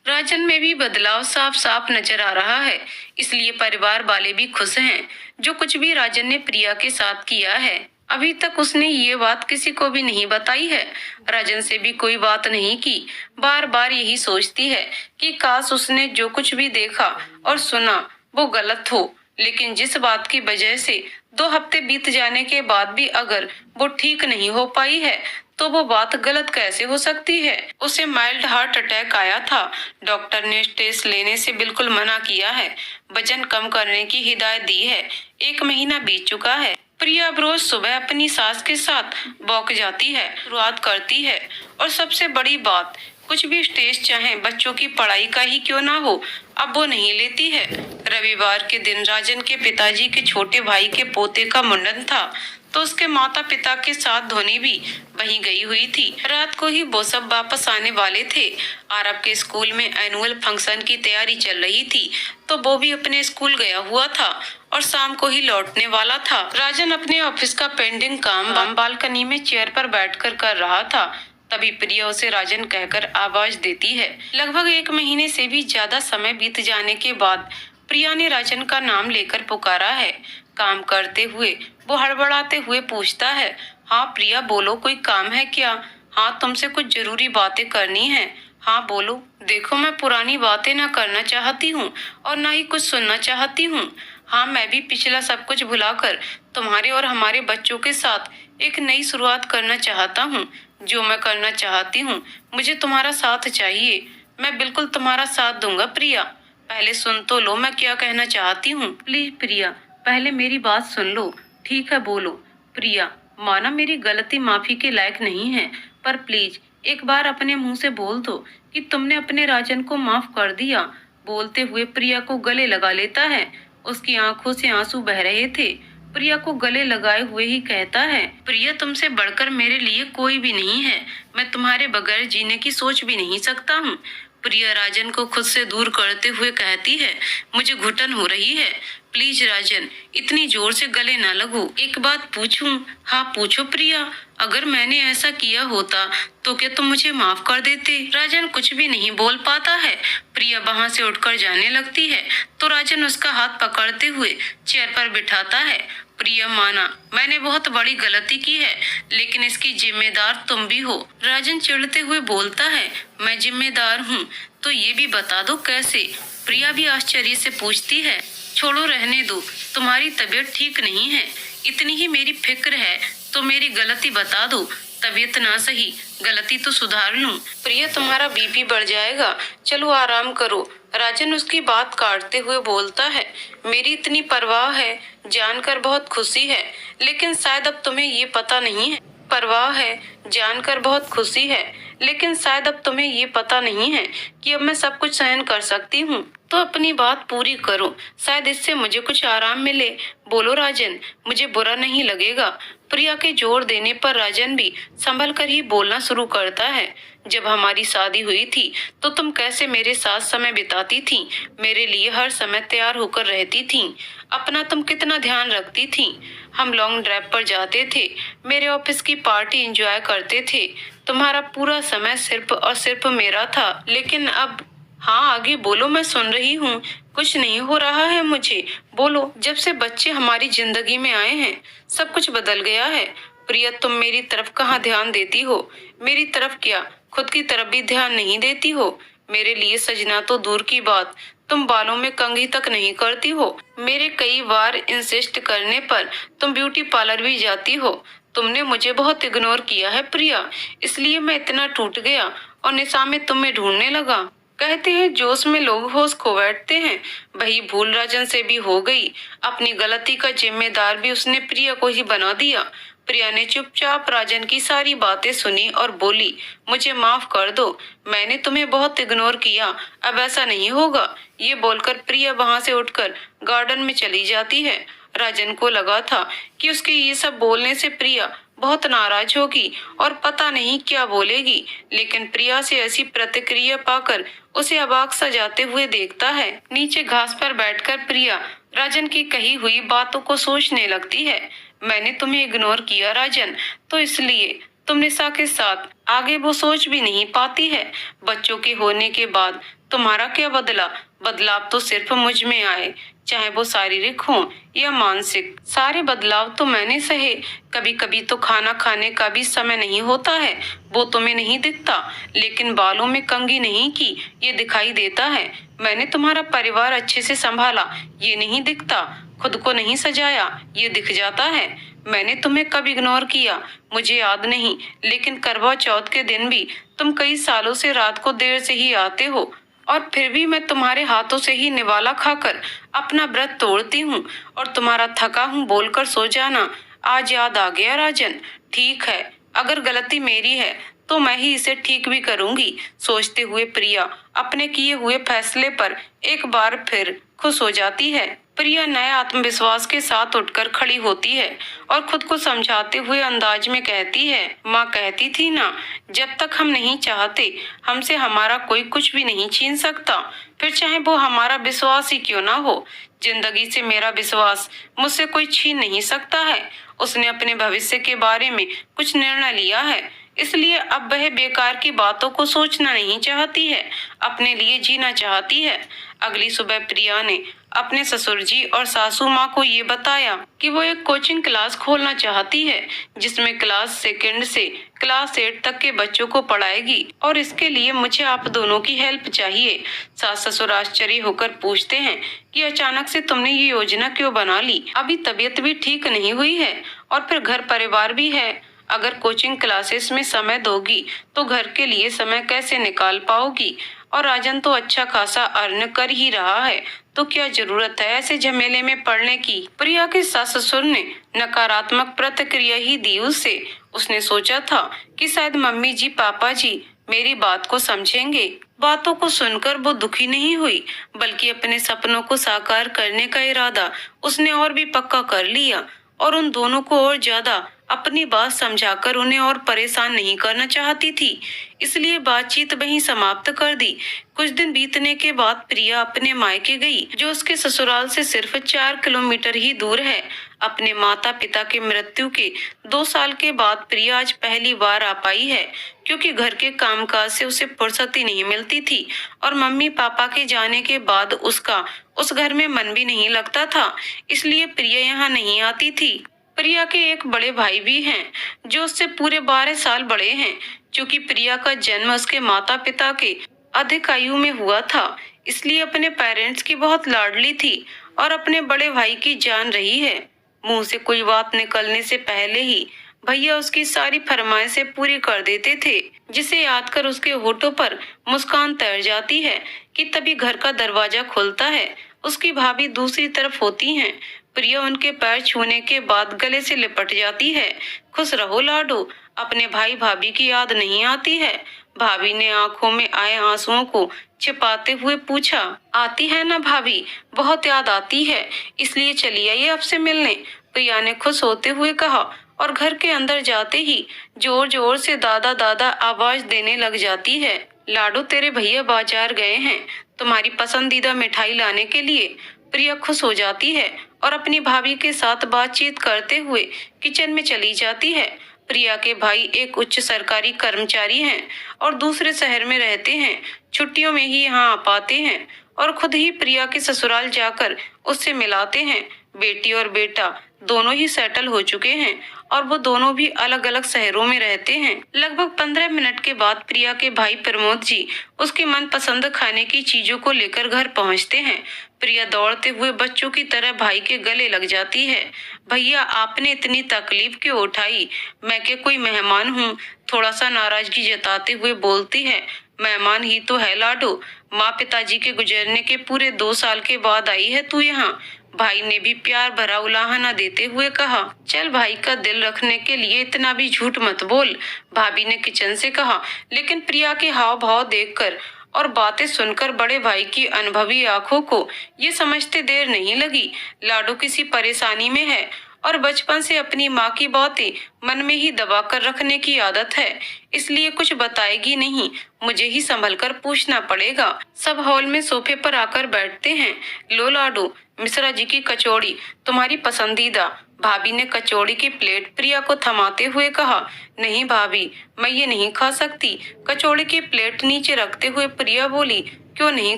राजन में भी बदलाव साफ साफ नजर आ रहा है, इसलिए परिवार वाले भी खुश हैं। जो कुछ भी राजन ने प्रिया के साथ किया है, अभी तक उसने ये बात किसी को भी नहीं बताई है। राजन से भी कोई बात नहीं की। बार बार यही सोचती है कि काश उसने जो कुछ भी देखा और सुना वो गलत हो, लेकिन जिस बात की वजह से 2 हफ्ते बीत जाने के बाद भी अगर वो ठीक नहीं हो पाई है, तो वो बात गलत कैसे हो सकती है। उसे माइल्ड हार्ट अटैक आया था। डॉक्टर ने टेस्ट लेने से बिल्कुल मना किया है। वजन कम करने की हिदायत दी है। 1 महीना बीत चुका है। प्रिया अब रोज सुबह अपनी सास के साथ वॉक जाती है, शुरुआत करती है। और सबसे बड़ी बात, कुछ भी स्टेज चाहे बच्चों की पढ़ाई का ही क्यों ना हो, अब वो नहीं लेती है। रविवार के दिन राजन के पिताजी के छोटे भाई के पोते का मुंडन था, तो उसके माता पिता के साथ धोनी भी वहीं गई हुई थी। रात को ही वो सब वापस आने वाले थे। आरब के स्कूल में एनुअल फंक्शन की तैयारी चल रही थी, तो वो भी अपने स्कूल गया हुआ था और शाम को ही लौटने वाला था। राजन अपने ऑफिस का पेंडिंग काम बालकनी में चेयर पर बैठकर कर रहा था। तभी प्रिया उसे राजन कहकर आवाज देती है। लगभग 1 महीने से भी ज्यादा समय बीत जाने के बाद प्रिया ने राजन का नाम लेकर पुकारा है। काम करते हुए वो हड़बड़ाते हुए पूछता है, हाँ प्रिया बोलो, कोई काम है क्या? हाँ, तुमसे कुछ जरूरी बातें करनी है। हाँ बोलो। देखो, मैं पुरानी बातें ना करना चाहती हूँ और ना ही कुछ सुनना चाहती हूँ। हाँ, मैं भी पिछला सब कुछ भुलाकर तुम्हारे और हमारे बच्चों के साथ एक नई शुरुआत करना चाहता हूँ। जो मैं करना चाहती हूँ, मुझे तुम्हारा साथ चाहिए। मैं बिल्कुल तुम्हारा साथ दूंगा प्रिया। पहले सुन तो लो मैं क्या कहना चाहती हूँ। प्लीज प्रिया, पहले मेरी बात सुन लो। ठीक है, बोलो। प्रिया, माना मेरी गलती माफी के लायक नहीं है, पर प्लीज एक बार अपने मुंह से बोल दो कि तुमने अपने राजन को माफ कर दिया। बोलते हुए प्रिया को गले लगा लेता है। उसकी आंखों से आंसू बह रहे थे। प्रिया को गले लगाए हुए ही कहता है, प्रिया तुमसे बढ़कर मेरे लिए कोई भी नहीं है। मैं तुम्हारे बगैर जीने की सोच भी नहीं सकता हूँ। प्रिया राजन को खुद से दूर करते हुए कहती है, मुझे घुटन हो रही है। प्लीज राजन, इतनी जोर से गले ना लगो। एक बात पूछूं? हाँ पूछो प्रिया। अगर मैंने ऐसा किया होता तो क्या तुम मुझे माफ कर देते? राजन कुछ भी नहीं बोल पाता है। प्रिया वहां से उठकर जाने लगती है तो राजन उसका हाथ पकड़ते हुए चेयर पर बिठाता है। प्रिया, माना मैंने बहुत बड़ी गलती की है, लेकिन इसकी जिम्मेदार तुम भी हो। राजन चिढ़ते हुए बोलता है, मैं जिम्मेदार हूँ तो ये भी बता दो कैसे? प्रिया भी आश्चर्य से पूछती है, छोड़ो रहने दो, तुम्हारी तबीयत ठीक नहीं है, इतनी ही मेरी फिक्र है तो मेरी गलती बता दो। तबीयत ना सही, गलती तो सुधार लूं। प्रिया, तुम्हारा बीपी बढ़ जाएगा, चलो आराम करो। राजन उसकी बात काटते हुए बोलता है, मेरी इतनी परवाह है जानकर बहुत खुशी है, लेकिन शायद अब तुम्हें ये पता नहीं है। परवाह है जानकर बहुत खुशी है, लेकिन शायद अब तुम्हें ये पता नहीं है कि अब मैं सब कुछ सहन कर सकती हूँ। तो अपनी बात पूरी करो, शायद इससे मुझे कुछ आराम मिले। बोलो राजन, मुझे बुरा नहीं लगेगा। प्रिया के जोर देने पर राजन भी संभल कर ही बोलना शुरू करता है। जब हमारी शादी हुई थी तो तुम कैसे मेरे साथ समय बिताती थी, मेरे लिए हर समय तैयार होकर रहती थी, अपना तुम कितना ध्यान रखती थी। हम लॉन्ग ड्राइव पर जाते थे, मेरे ऑफिस की पार्टी एंजॉय करते थे, तुम्हारा पूरा समय सिर्फ और सिर्फ मेरा था। लेकिन अब? हाँ आगे बोलो, मैं सुन रही हूँ। कुछ नहीं हो रहा है मुझे, बोलो। जब से बच्चे हमारी जिंदगी में आए हैं सब कुछ बदल गया है। प्रिया, तुम मेरी तरफ कहाँ ध्यान देती हो? मेरी तरफ क्या, खुद की तरफ भी ध्यान नहीं देती हो। मेरे लिए सजना तो दूर की बात, तुम बालों में कंघी तक नहीं करती हो। मेरे कई बार इंसिस्ट करने पर तुम ब्यूटी पार्लर भी जाती हो। तुमने मुझे बहुत इग्नोर किया है प्रिया, इसलिए मैं इतना टूट गया और निशा में तुम्हें ढूंढने लगा। कहते हैं जोश में लोग होश खो बैठते हैं, वही भूल राजन से भी हो गई। अपनी गलती का जिम्मेदार भी उसने प्रिया को ही बना दिया। प्रिया ने चुपचाप राजन की सारी बातें सुनी और बोली, मुझे माफ कर दो, मैंने तुम्हें बहुत इग्नोर किया, अब ऐसा नहीं होगा। ये बोलकर प्रिया वहां से उठकर गार्डन में चली जाती है। राजन को लगा था कि उसके ये सब बोलने से प्रिया बहुत नाराज होगी और पता नहीं क्या बोलेगी, लेकिन प्रिया से ऐसी प्रतिक्रिया पाकर उसे अबाक सा जाते हुए देखता है। नीचे घास पर बैठकर प्रिया राजन की कही हुई बातों को सोचने लगती है। मैंने तुम्हें इग्नोर किया राजन, तो इसलिए तुम निशा के साथ आगे वो सोच भी नहीं पाती है। बच्चों के होने के बाद तुम्हारा क्या बदला? बदलाव तो सिर्फ मुझ में आए, चाहे वो शारीरिक हो या मानसिक। सारे बदलाव तो मैंने सहे। कभी कभी तो खाना खाने का भी समय नहीं होता है, वो तुम्हें नहीं दिखता, लेकिन बालों में कंघी नहीं की ये दिखाई देता है। मैंने तुम्हारा परिवार अच्छे से संभाला, ये नहीं दिखता। खुद को नहीं सजाया, ये दिख जाता है। मैंने तुम्हें कब इग्नोर किया मुझे याद नहीं, लेकिन करवा चौथ के दिन भी तुम कई सालों से रात को देर से ही आते हो, और फिर भी मैं तुम्हारे हाथों से ही निवाला खाकर अपना व्रत तोड़ती हूँ और तुम्हारा थका हूँ बोलकर सो जाना आज याद आ गया राजन। ठीक है, अगर गलती मेरी है तो मैं ही इसे ठीक भी करूंगी। सोचते हुए प्रिया अपने किए हुए फैसले पर एक बार फिर खुश हो जाती है। प्रिया नए आत्मविश्वास के साथ उठकर खड़ी होती है और खुद को समझाते हुए अंदाज में कहती है, माँ कहती थी ना, जब तक हम नहीं चाहते हमसे हमारा कोई कुछ भी नहीं छीन सकता, फिर चाहे वो हमारा विश्वास ही क्यों ना हो। जिंदगी से मेरा विश्वास मुझसे कोई छीन नहीं सकता है। उसने अपने भविष्य के बारे में कुछ निर्णय लिया है, इसलिए अब वह बेकार की बातों को सोचना नहीं चाहती है, अपने लिए जीना चाहती है। अगली सुबह प्रिया ने अपने ससुर जी और सासू माँ को ये बताया कि वो एक कोचिंग क्लास खोलना चाहती है, जिसमें क्लास सेकंड से क्लास 8 तक के बच्चों को पढ़ाएगी, और इसके लिए मुझे आप दोनों की हेल्प चाहिए। सास ससुर आश्चर्य होकर पूछते हैं कि अचानक से तुमने ये योजना क्यों बना ली? अभी तबीयत भी ठीक नहीं हुई है और फिर घर परिवार भी है। अगर कोचिंग क्लासेस में समय दोगी तो घर के लिए समय कैसे निकाल पाओगी? और राजन तो अच्छा खासा अर्न कर ही रहा है, तो क्या जरूरत है ऐसे झमेले में पड़ने की? प्रिया के सास ससुर ने नकारात्मक प्रतिक्रिया ही दी उसे। उसने सोचा था कि शायद मम्मी जी पापा जी मेरी बात को समझेंगे। बातों को सुनकर वो दुखी नहीं हुई, बल्कि अपने सपनों को साकार करने का इरादा उसने और भी पक्का कर लिया, और उन दोनों को और ज्यादा अपनी बात समझाकर उन्हें और परेशान नहीं करना चाहती थी, इसलिए बातचीत वहीं समाप्त कर दी। कुछ दिन बीतने के बाद प्रिया अपने मायके गई, जो उसके ससुराल से सिर्फ 4 किलोमीटर ही दूर है। अपने माता पिता की मृत्यु के 2 साल के बाद प्रिया आज पहली बार आ पाई है, क्योंकि घर के कामकाज से उसे फुर्सत ही नहीं मिलती थी, और मम्मी पापा के जाने के बाद उसका उस घर में मन भी नहीं लगता था, इसलिए प्रिया यहाँ नहीं आती थी। प्रिया के एक बड़े भाई भी हैं, जो उससे पूरे 12 साल बड़े हैं। क्योंकि प्रिया का जन्म उसके माता पिता के अधिक आयु में हुआ था, इसलिए अपने पेरेंट्स की बहुत लाडली थी और अपने बड़े भाई की जान रही है। मुंह से कोई बात निकलने से पहले ही भैया उसकी सारी फरमाइशें पूरी कर देते थे, जिसे याद कर उसके होठों पर मुस्कान तैर जाती है कि तभी घर का दरवाजा खुलता है। उसकी भाभी दूसरी तरफ होती हैं। प्रिया उनके पैर छूने के बाद गले से लिपट जाती है। खुश रहो लाडो, अपने भाई भाभी की याद नहीं आती है? भाभी ने आंखों में आए आंसुओं को छिपाते हुए पूछा। आती है ना भाभी, बहुत याद आती है, इसलिए चली आइए आपसे मिलने, प्रिया ने खुश होते हुए कहा, और घर के अंदर जाते ही जोर जोर से दादा दादा आवाज देने लग जाती है। लाडो, तेरे भैया बाजार गए हैं तुम्हारी पसंदीदा मिठाई लाने के लिए। प्रिया खुश हो जाती है और अपनी भाभी के साथ बातचीत करते हुए किचन में चली जाती है। प्रिया के भाई एक उच्च सरकारी कर्मचारी हैं और दूसरे शहर में रहते हैं। छुट्टियों में ही यहाँ आ पाते हैं और खुद ही प्रिया के ससुराल जाकर उससे मिलाते हैं। बेटी और बेटा दोनों ही सेटल हो चुके हैं और वो दोनों भी अलग अलग शहरों में रहते हैं। लगभग 15 मिनट के बाद प्रिया के भाई प्रमोद जी उसके मनपसंद खाने की चीजों को लेकर घर पहुंचते हैं। प्रिया दौड़ते हुए बच्चों की तरह भाई के गले लग जाती है। भैया, आपने इतनी तकलीफ क्यों उठाई? मैं क्या कोई मेहमान हूँ? थोड़ा सा नाराजगी जताते हुए बोलती है। मेहमान ही तो है लाडो, माँ पिताजी के गुजरने के पूरे 2 साल के बाद आई है तू यहाँ। भाई ने भी प्यार भरा उलाहना देते हुए कहा। चल भाई का दिल रखने के लिए इतना भी झूठ मत बोल, भाभी ने किचन से कहा। लेकिन प्रिया के हाव भाव देखकर और बातें सुनकर बड़े भाई की अनुभवी आंखों को ये समझते देर नहीं लगी, लाडो किसी परेशानी में है और बचपन से अपनी माँ की बातें मन में ही दबा कर रखने की आदत है, इसलिए कुछ बताएगी नहीं, मुझे ही संभल कर पूछना पड़ेगा। सब हॉल में सोफे पर आकर बैठते हैं। लो लाडो, मिश्रा जी की कचौड़ी तुम्हारी पसंदीदा। भाभी ने कचौड़ी की प्लेट प्रिया को थमाते हुए कहा। नहीं भाभी, मैं ये नहीं खा सकती। कचौड़ी की प्लेट नीचे रखते हुए प्रिया बोली। क्यों नहीं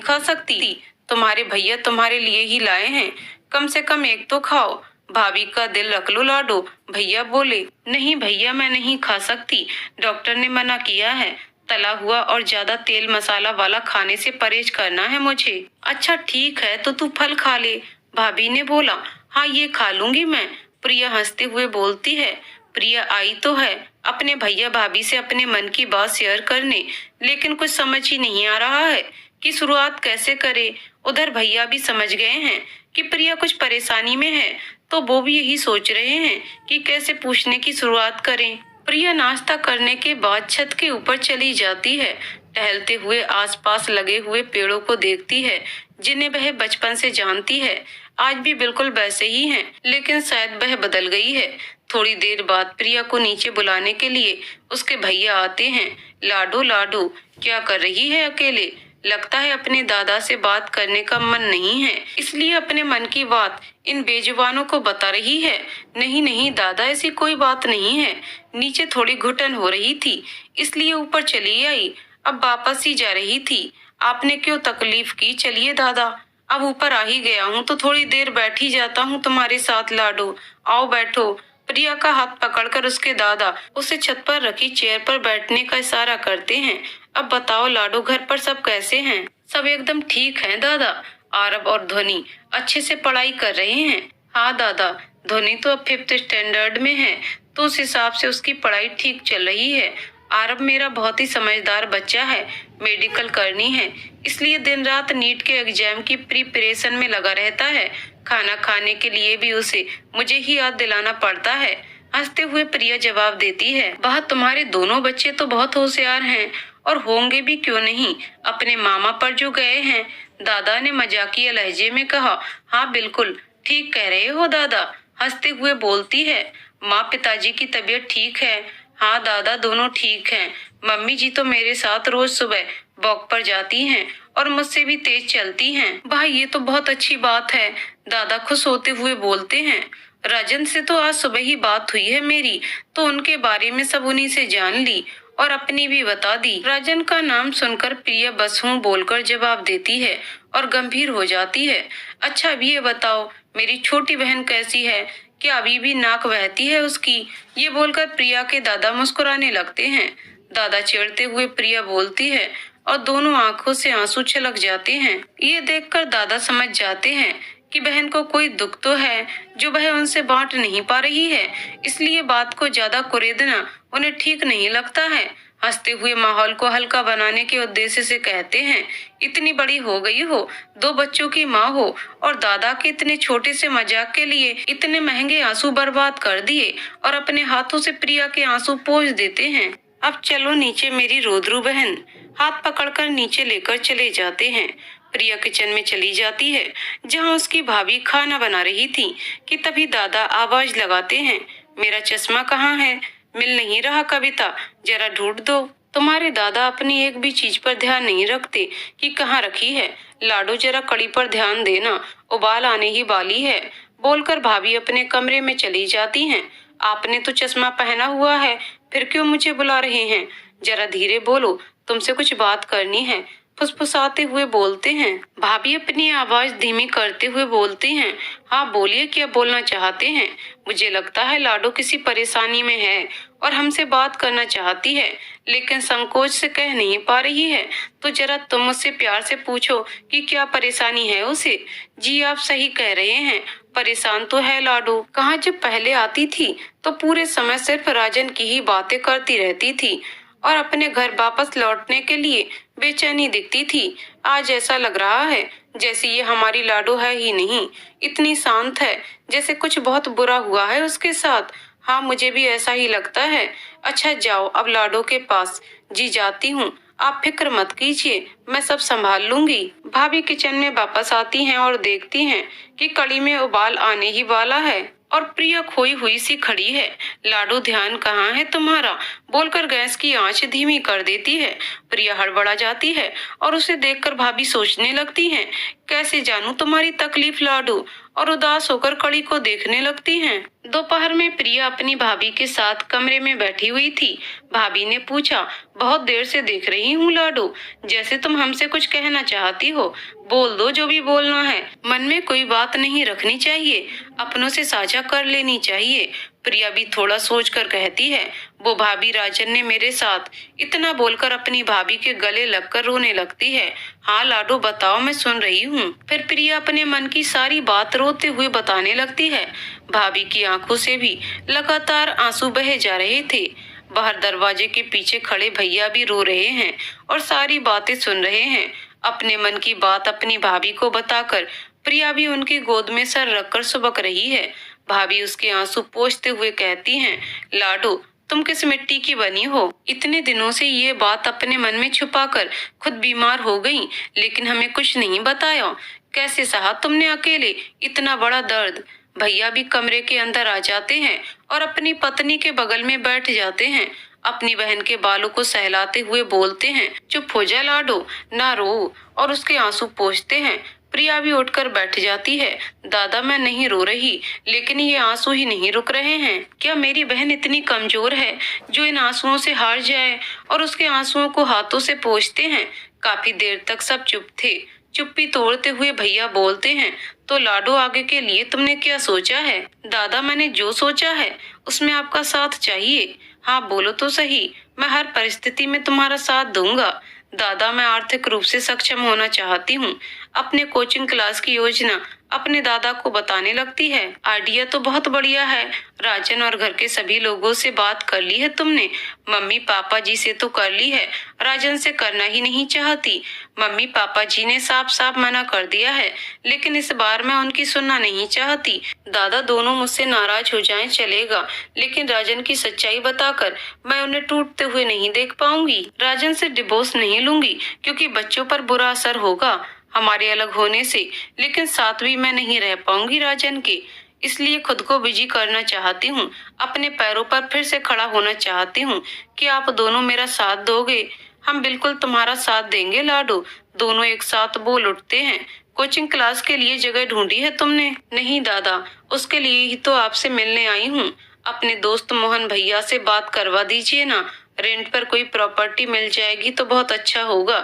खा सकती? तुम्हारे भैया तुम्हारे लिए ही लाए हैं, कम से कम एक तो खाओ। भाभी का दिल रख लो लाडो, भैया बोले। नहीं भैया, मैं नहीं खा सकती, डॉक्टर ने मना किया है। तला हुआ और ज्यादा तेल मसाला वाला खाने से परहेज करना है मुझे। अच्छा ठीक है, तो तू फल खा ले, भाभी ने बोला। हाँ ये खा लूंगी मैं, प्रिया हंसते हुए बोलती है। प्रिया आई तो है अपने भैया भाभी से अपने मन की बात शेयर करने, लेकिन कुछ समझ ही नहीं आ रहा है कि शुरुआत कैसे करे। उधर भैया भी समझ गए हैं कि प्रिया कुछ परेशानी में है, तो वो भी यही सोच रहे हैं कि कैसे पूछने की शुरुआत करें। प्रिया नाश्ता करने के बाद छत के ऊपर चली जाती है। टहलते हुए आसपास लगे हुए पेड़ों को देखती है, जिन्हें वह बचपन से जानती है। आज भी बिल्कुल वैसे ही हैं, लेकिन शायद वह बदल गई है। थोड़ी देर बाद प्रिया को नीचे बुलाने के लिए उसके भैया आते हैं। लाडो लाडो, क्या कर रही है अकेले? लगता है अपने दादा से बात करने का मन नहीं है, इसलिए अपने मन की बात इन बेजुबानों को बता रही है। नहीं नहीं दादा, ऐसी कोई बात नहीं है। नीचे थोड़ी घुटन हो रही थी, इसलिए ऊपर चली आई। अब वापस ही जा रही थी। आपने क्यों तकलीफ की? चलिए दादा, अब ऊपर आ ही गया हूँ तो थोड़ी देर बैठ ही जाता हूँ तुम्हारे साथ। लाडो आओ बैठो। प्रिया का हाथ पकड़कर उसके दादा उसे छत पर रखी चेयर पर बैठने का इशारा करते हैं। अब बताओ लाडो, घर पर सब कैसे हैं? सब एकदम ठीक हैं दादा। आरव और ध्वनि अच्छे से पढ़ाई कर रहे हैं। हाँ दादा, ध्वनि तो अब 5th स्टैंडर्ड में है, तो उस हिसाब से उसकी पढ़ाई ठीक चल रही है। आरव मेरा बहुत ही समझदार बच्चा है, मेडिकल करनी है, इसलिए दिन रात नीट के एग्जाम की प्रिपरेशन में लगा रहता है। खाना खाने के लिए भी उसे मुझे ही याद दिलाना पड़ता है। हंसते हुए प्रिया जवाब देती है। वाह, तुम्हारे दोनों बच्चे तो बहुत होशियार हैं, और होंगे भी क्यों नहीं, अपने मामा पर जो गए हैं, दादा ने मजाकिया लहजे में कहा। हाँ बिल्कुल ठीक कह रहे हो दादा, हंसते हुए बोलती है। माँ पिताजी की तबीयत ठीक है? हाँ दादा, दोनों ठीक हैं। मम्मी जी तो मेरे साथ रोज सुबह वॉक पर जाती हैं और मुझसे भी तेज चलती हैं। भाई ये तो बहुत अच्छी बात है, दादा खुश होते हुए बोलते हैं। राजन से तो आज सुबह ही बात हुई है मेरी, तो उनके बारे में सब उन्हीं से जान ली और अपनी भी बता दी। राजन का नाम सुनकर प्रिया बस हूँ बोलकर जवाब देती है और गंभीर हो जाती है। अच्छा अब ये बताओ, मेरी छोटी बहन कैसी है? क्या अभी भी नाक बहती है उसकी? ये बोलकर प्रिया के दादा मुस्कुराने लगते हैं। दादा चिढ़ते हुए प्रिया बोलती है और दोनों आंखों से आंसू छलक जाते हैं। ये देखकर दादा समझ जाते हैं कि बहन को कोई दुख तो है जो वह उनसे बांट नहीं पा रही है, इसलिए बात को ज्यादा कुरेदना उन्हें ठीक नहीं लगता है। हंसते हुए माहौल को हल्का बनाने के उद्देश्य से कहते हैं, इतनी बड़ी हो गई हो, 2 बच्चों की माँ हो, और दादा के इतने छोटे से मजाक के लिए इतने महंगे आंसू बर्बाद कर दिए और अपने हाथों से प्रिया के आंसू पोंछ देते हैं। अब चलो नीचे मेरी रोदरू बहन। हाथ पकड़कर नीचे लेकर चले जाते हैं। प्रिया किचन में चली जाती है, जहाँ उसकी भाभी खाना बना रही थी कि तभी दादा आवाज लगाते हैं। मेरा चश्मा कहाँ है? मिल नहीं रहा कविता, जरा ढूंढ दो। तुम्हारे दादा अपनी एक भी चीज पर ध्यान नहीं रखते कि कहाँ रखी है। लाडो जरा कड़ी पर ध्यान देना, उबाल आने ही वाली है, बोलकर भाभी अपने कमरे में चली जाती हैं। आपने तो चश्मा पहना हुआ है, फिर क्यों मुझे बुला रहे हैं? जरा धीरे बोलो, तुमसे कुछ बात करनी है, फुसफुसाते हुए बोलते हैं। भाभी अपनी आवाज धीमी करते हुए बोलती हैं। हाँ बोलिए, क्या बोलना चाहते हैं? मुझे लगता है लाडो किसी परेशानी में है और हमसे बात करना चाहती है, लेकिन संकोच से कह नहीं पा रही है, तो जरा तुम मुझसे प्यार से पूछो कि क्या परेशानी है उसे। जी आप सही कह रहे हैं, परेशान तो है लाडो। कहाँ जब पहले आती थी तो पूरे समय सिर्फ राजन की ही बातें करती रहती थी और अपने घर वापस लौटने के लिए बेचैनी दिखती थी। आज ऐसा लग रहा है जैसे ये हमारी लाडो है ही नहीं, इतनी शांत है जैसे कुछ बहुत बुरा हुआ है उसके साथ। हाँ मुझे भी ऐसा ही लगता है। अच्छा जाओ अब लाडो के पास। जी जाती हूँ, आप फिक्र मत कीजिए, मैं सब संभाल लूंगी। भाभी किचन में वापस आती हैं और देखती हैं कि कड़ी में उबाल आने ही वाला है और प्रिया खोई हुई सी खड़ी है। लाडो ध्यान कहाँ है तुम्हारा, बोलकर गैस की आंच धीमी कर देती है। प्रिया हड़बड़ा जाती है और उसे देखकर भाभी सोचने लगती हैं, कैसे जानूं तुम्हारी तकलीफ लाडो, और उदास होकर कड़ी को देखने लगती हैं। दोपहर में प्रिया अपनी भाभी के साथ कमरे में बैठी हुई थी। भाभी ने पूछा, बहुत देर से देख रही हूँ लाडो, जैसे तुम हमसे कुछ कहना चाहती हो। बोल दो जो भी बोलना है, मन में कोई बात नहीं रखनी चाहिए, अपनों से साझा कर लेनी चाहिए। प्रिया भी थोड़ा सोच कर कहती है, वो भाभी राजन ने मेरे साथ, इतना बोलकर अपनी भाभी के गले लगकर रोने लगती है। हाँ लाडो बताओ, मैं सुन रही हूँ। फिर प्रिया अपने मन की सारी बात रोते हुए बताने लगती है। भाभी की आंखों से भी लगातार आंसू बहे जा रहे थे। बाहर दरवाजे के पीछे खड़े भैया भी रो रहे हैं और सारी बातें सुन रहे हैं। अपने मन की बात अपनी भाभी को बताकर प्रिया भी उनकी गोद में सर रखकर सुबक रही है। भाभी उसके आंसू पोंछते हुए कहती हैं, लाडो तुम किस मिट्टी की बनी हो, इतने दिनों से ये बात अपने मन में छुपाकर खुद बीमार हो गई, लेकिन हमें कुछ नहीं बताया। कैसे सहा तुमने अकेले इतना बड़ा दर्द। भैया भी कमरे के अंदर आ जाते हैं और अपनी पत्नी के बगल में बैठ जाते हैं। अपनी बहन के बालों को सहलाते हुए बोलते हैं, चुप हो जा लाडो, ना रो, और उसके आंसू पोंछते हैं। प्रिया भी उठकर बैठ जाती है। दादा मैं नहीं रो रही, लेकिन ये आंसू ही नहीं रुक रहे हैं। क्या मेरी बहन इतनी कमजोर है जो इन आंसुओं से हार जाए? और उसके आंसुओं को हाथों से पोंछते हैं। काफी देर तक सब चुप थे। चुप्पी तोड़ते हुए भैया बोलते हैं, तो लाडो आगे के लिए तुमने क्या सोचा है? दादा मैंने जो सोचा है उसमें आपका साथ चाहिए। हाँ बोलो तो सही, मैं हर परिस्थिति में तुम्हारा साथ दूंगा। दादा मैं आर्थिक रूप से सक्षम होना चाहती हूँ। अपने कोचिंग क्लास की योजना अपने दादा को बताने लगती है। आइडिया तो बहुत बढ़िया है। राजन और घर के सभी लोगों से बात कर ली है तुमने? मम्मी पापा जी से तो कर ली है, राजन से करना ही नहीं चाहती। मम्मी पापा जी ने साफ साफ मना कर दिया है, लेकिन इस बार मैं उनकी सुनना नहीं चाहती। दादा दोनों मुझसे नाराज हो जाएं चलेगा, लेकिन राजन की सच्चाई बताकर मैं उन्हें टूटते हुए नहीं देख पाऊंगी। राजन से डिवोर्स नहीं लूंगी क्योंकि बच्चों पर बुरा असर होगा हमारे अलग होने से, लेकिन साथ भी मैं नहीं रह पाऊंगी राजन के। इसलिए खुद को बिजी करना चाहती हूँ, अपने पैरों पर फिर से खड़ा होना चाहती हूँ। कि आप दोनों मेरा साथ दोगे? हम बिल्कुल तुम्हारा साथ देंगे लाडो। दोनों एक साथ बोल उठते हैं। कोचिंग क्लास के लिए जगह ढूंढी है तुमने? नहीं दादा, उसके लिए ही तो आपसे मिलने आई हूँ। अपने दोस्त मोहन भैया से बात करवा दीजिए ना, रेंट पर कोई प्रॉपर्टी मिल जाएगी तो बहुत अच्छा होगा।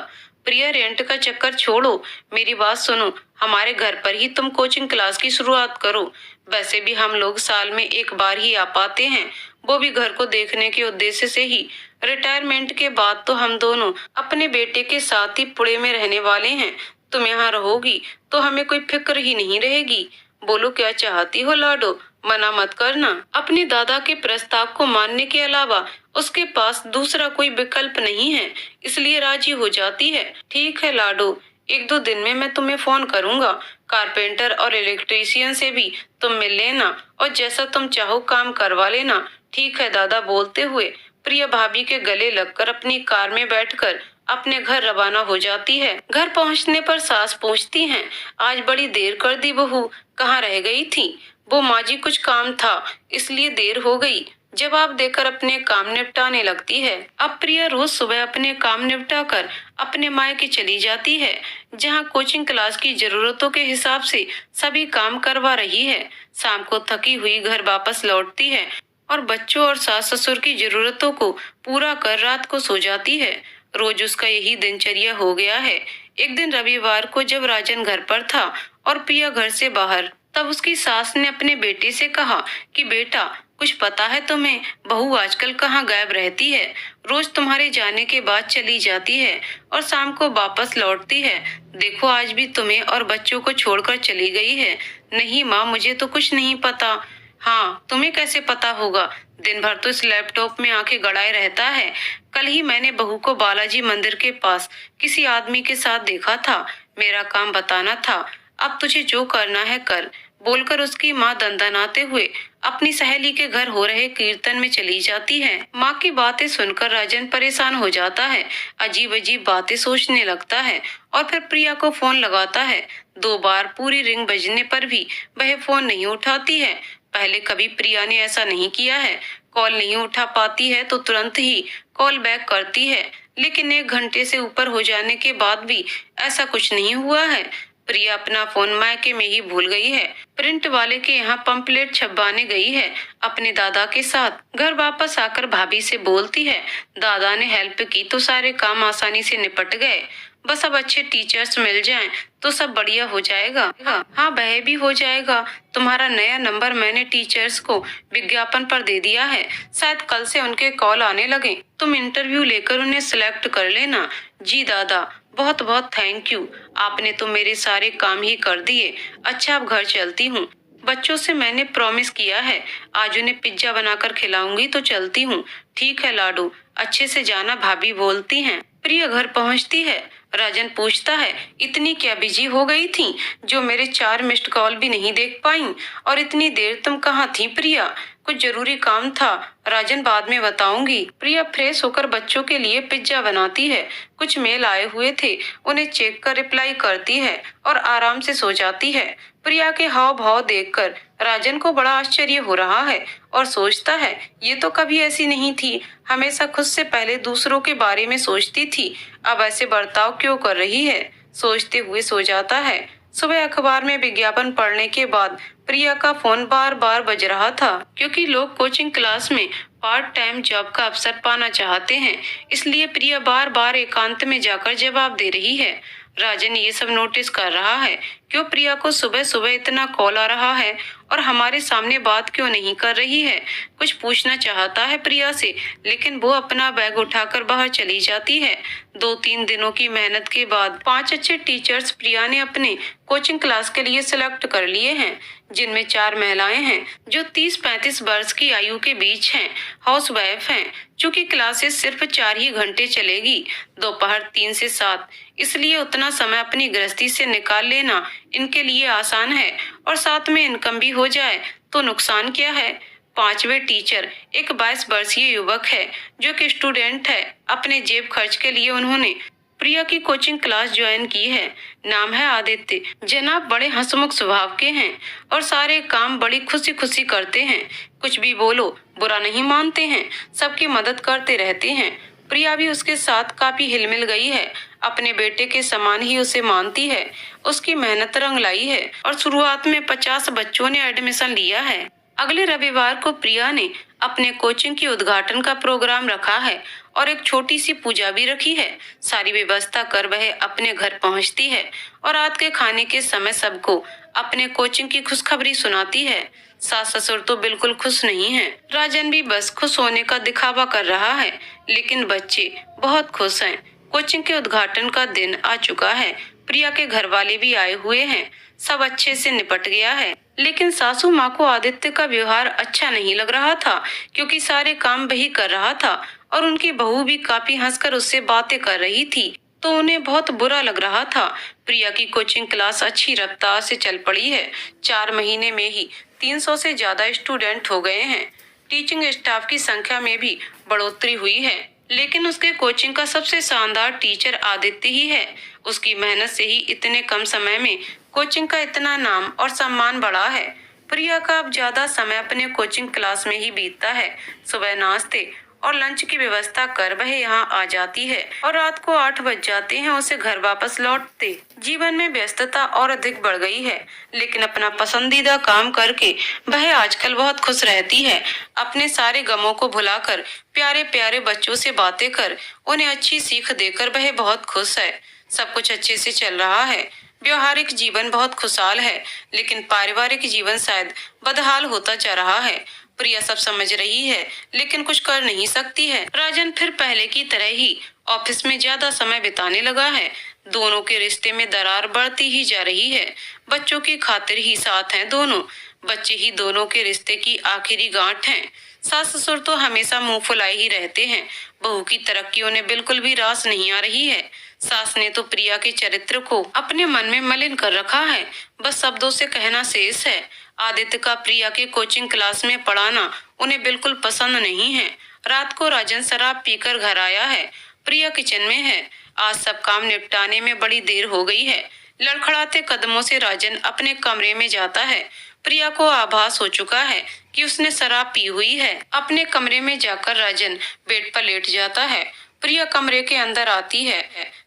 प्रिया रेंट का चक्कर छोड़ो, मेरी बात सुनो, हमारे घर पर ही तुम कोचिंग क्लास की शुरुआत करो। वैसे भी हम लोग साल में एक बार ही आ पाते हैं, वो भी घर को देखने के उद्देश्य से ही। रिटायरमेंट के बाद तो हम दोनों अपने बेटे के साथ ही पुणे में रहने वाले हैं। तुम यहाँ रहोगी तो हमें कोई फिक्र ही नहीं रहेगी। बोलो क्या चाहती हो लाडो, मना मत करना। अपने दादा के प्रस्ताव को मानने के अलावा उसके पास दूसरा कोई विकल्प नहीं है, इसलिए राजी हो जाती है। ठीक है लाडो, एक दो दिन में मैं तुम्हें फोन करूंगा। कारपेंटर और इलेक्ट्रीशियन से भी तुम मिल लेना और जैसा तुम चाहो काम करवा लेना। ठीक है दादा बोलते हुए प्रिया भाभी के गले लगकर अपनी कार में बैठकर अपने घर रवाना हो जाती है। घर पहुंचने पर सास पूछती हैं, आज बड़ी देर कर दी बहू, कहाँ रह गई थी? वो माँ जी कुछ काम था इसलिए देर हो गई, जवाब देकर अपने काम निपटाने लगती है। अब प्रिया रोज सुबह अपने काम निपटा कर अपने मायके चली जाती है, जहाँ कोचिंग क्लास की जरूरतों के हिसाब से सभी काम करवा रही है। शाम को थकी हुई घर वापस लौटती है और बच्चों और सास ससुर की जरूरतों को पूरा कर रात को सो जाती है। रोज उसका यही दिनचर्या हो गया है। एक दिन रविवार को जब राजन घर पर था और प्रिया घर से बाहर, तब उसकी सास ने अपने बेटे से कहा कि बेटा कुछ पता है तुम्हें, बहू आजकल कहाँ गायब रहती है? रोज तुम्हारे जाने के बाद चली जाती है और शाम को वापस लौटती है। देखो आज भी तुम्हें और बच्चों को छोड़कर चली गई है। नहीं माँ, मुझे तो कुछ नहीं पता। हाँ, तुम्हें कैसे पता होगा? दिन भर तो इस लैपटॉप में आंखें गड़ाए रहता है। कल ही मैंने बहू को बालाजी मंदिर के पास किसी आदमी के साथ देखा था। मेरा काम बताना था, अब तुझे जो करना है कर, बोलकर उसकी माँ दंदनाते हुए अपनी सहेली के घर हो रहे कीर्तन में चली जाती है। माँ की बातें सुनकर राजन परेशान हो जाता है, अजीब अजीब बातें सोचने लगता है और फिर प्रिया को फोन लगाता है। 2 बार पूरी रिंग बजने पर भी वह फोन नहीं उठाती है। पहले कभी प्रिया ने ऐसा नहीं किया है। कॉल नहीं उठा पाती है तो तुरंत ही कॉल बैक करती है, लेकिन 1 घंटे से ऊपर हो जाने के बाद भी ऐसा कुछ नहीं हुआ है। प्रिया अपना फोन मायके में ही भूल गई है। प्रिंट वाले के यहाँ पंपलेट छपवाने गई है अपने दादा के साथ। घर वापस आकर भाभी से बोलती है, दादा ने हेल्प की तो सारे काम आसानी से निपट गए। बस अब अच्छे टीचर्स मिल जाएं तो सब बढ़िया हो जाएगा। हाँ, वह भी हो जाएगा। तुम्हारा नया नंबर मैंने टीचर्स को विज्ञापन पर दे दिया है, शायद कल से उनके कॉल आने लगे। तुम इंटरव्यू लेकर उन्हें सिलेक्ट कर लेना। जी दादा, बहुत बहुत थैंक यू, आपने तो मेरे सारे काम ही कर दिए। अच्छा, अब घर चलती हूँ। बच्चों से मैंने प्रॉमिस किया है, आज उन्हें पिज्जा बनाकर खिलाऊंगी, तो चलती हूँ। ठीक है लाडू, अच्छे से जाना, भाभी बोलती हैं। प्रिया घर पहुँचती है। राजन पूछता है, इतनी क्या बिजी हो गई थी जो मेरे 4 मिस्ड कॉल भी नहीं देख पाई? और इतनी देर तुम कहाँ थी प्रिया? कुछ जरूरी काम था? राजन, बाद में बताऊंगी। प्रिया फ्रेश होकर बच्चों के लिए पिज्जा बनाती है। कुछ मेल आए हुए थे, उन्हें चेक कर रिप्लाई करती है और आराम से सो जाती है। प्रिया के हाव भाव देखकर राजन को बड़ा आश्चर्य हो रहा है और सोचता है, ये तो कभी ऐसी नहीं थी, हमेशा खुद से पहले दूसरों के बारे में सोचती थी, अब ऐसे बर्ताव क्यों कर रही है? सोचते हुए सो जाता है। सुबह अखबार में विज्ञापन पढ़ने के बाद प्रिया का फोन बार बार बज रहा था, क्योंकि लोग कोचिंग क्लास में पार्ट टाइम जॉब का अवसर पाना चाहते हैं, इसलिए प्रिया बार बार एकांत में जाकर जवाब दे रही है। राजन ये सब नोटिस कर रहा है, क्यों प्रिया को सुबह सुबह इतना कॉल आ रहा है और हमारे सामने बात क्यों नहीं कर रही है। कुछ पूछना चाहता है प्रिया से, लेकिन वो अपना बैग उठाकर बाहर चली जाती है। 2-3 दिनों की मेहनत के बाद 5 अच्छे टीचर्स प्रिया ने अपने कोचिंग क्लास के लिए सिलेक्ट कर लिए हैं, जिनमें 4 महिलाएं हैं जो 30-35 वर्ष की आयु के बीच हैं, हाउस वाइफ हैं। चूंकि क्लासेस सिर्फ 4 ही घंटे चलेगी, दोपहर 3 से 7, इसलिए उतना समय अपनी गृहस्थी से निकाल लेना इनके लिए आसान है और साथ में इनकम भी हो जाए तो नुकसान क्या है। 5वें टीचर एक 22 वर्षीय युवक है जो कि स्टूडेंट है। अपने जेब खर्च के लिए उन्होंने प्रिया की कोचिंग क्लास ज्वाइन की है। नाम है आदित्य। जनाब बड़े हंसमुख स्वभाव के हैं और सारे काम बड़ी खुशी खुशी करते हैं। कुछ भी बोलो बुरा नहीं मानते हैं, सबकी मदद करते रहते हैं। प्रिया भी उसके साथ काफी हिलमिल गई है, अपने बेटे के समान ही उसे मानती है। उसकी मेहनत रंग लाई है और शुरुआत में 50 बच्चों ने एडमिशन लिया है। अगले रविवार को प्रिया ने अपने कोचिंग की उद्घाटन का प्रोग्राम रखा है और एक छोटी सी पूजा भी रखी है। सारी व्यवस्था कर वह अपने घर पहुंचती है और रात के खाने के समय सबको अपने कोचिंग की खुशखबरी सुनाती है। सास ससुर तो बिल्कुल खुश नहीं है। राजन भी बस खुश होने का दिखावा कर रहा है, लेकिन बच्चे बहुत खुश हैं। कोचिंग के उद्घाटन का दिन आ चुका है। प्रिया के घर वाले भी आए हुए हैं। सब अच्छे से निपट गया है, लेकिन सासू माँ को आदित्य का व्यवहार अच्छा नहीं लग रहा था, क्योंकि सारे काम वही कर रहा था और उनकी बहू भी काफी हंसकर उससे बातें कर रही थी, तो उन्हें बहुत बुरा लग रहा था। प्रिया की कोचिंग क्लास अच्छी रफ्तार से चल पड़ी है। 4 महीने में ही 300 से ज्यादा स्टूडेंट हो गए हैं। टीचिंग स्टाफ की संख्या में भी बढ़ोतरी हुई है, लेकिन उसके कोचिंग का सबसे शानदार टीचर आदित्य ही है। उसकी मेहनत से ही इतने कम समय में कोचिंग का इतना नाम और सम्मान बढ़ा है। प्रिया का अब ज्यादा समय अपने कोचिंग क्लास में ही बीतता है। सुबह नाश्ते और लंच की व्यवस्था कर वह यहाँ आ जाती है और रात को 8 बज जाते हैं उसे घर वापस लौटते। जीवन में व्यस्तता और अधिक बढ़ गई है, लेकिन अपना पसंदीदा काम करके वह आजकल बहुत खुश रहती है। अपने सारे गमों को भुलाकर प्यारे प्यारे बच्चों से बातें कर उन्हें अच्छी सीख देकर वह बहुत खुश है। सब कुछ अच्छे से चल रहा है। व्यवहारिक जीवन बहुत खुशहाल है, लेकिन पारिवारिक जीवन शायद बदहाल होता जा रहा है। प्रिया सब समझ रही है, लेकिन कुछ कर नहीं सकती है। राजन फिर पहले की तरह ही ऑफिस में ज्यादा समय बिताने लगा है। दोनों के रिश्ते में दरार बढ़ती ही जा रही है। बच्चों की खातिर ही साथ हैं दोनों। बच्चे ही दोनों के रिश्ते की आखिरी गांठ हैं। सास ससुर तो हमेशा मुंह फुलाए ही रहते हैं। बहू की तरक्की उन्हें बिल्कुल भी रास नहीं आ रही है। सास ने तो प्रिया के चरित्र को अपने मन में मलिन कर रखा है, बस शब्दों से कहना शेष है। आदित्य का प्रिया के कोचिंग क्लास में पढ़ाना उन्हें बिल्कुल पसंद नहीं है। रात को राजन शराब पीकर घर आया है। प्रिया किचन में है। आज सब काम निपटाने में बड़ी देर हो गई है। लड़खड़ाते कदमों से राजन अपने कमरे में जाता है। प्रिया को आभास हो चुका है कि उसने शराब पी हुई है। अपने कमरे में जाकर राजन बेड पर लेट जाता है। प्रिया कमरे के अंदर आती है।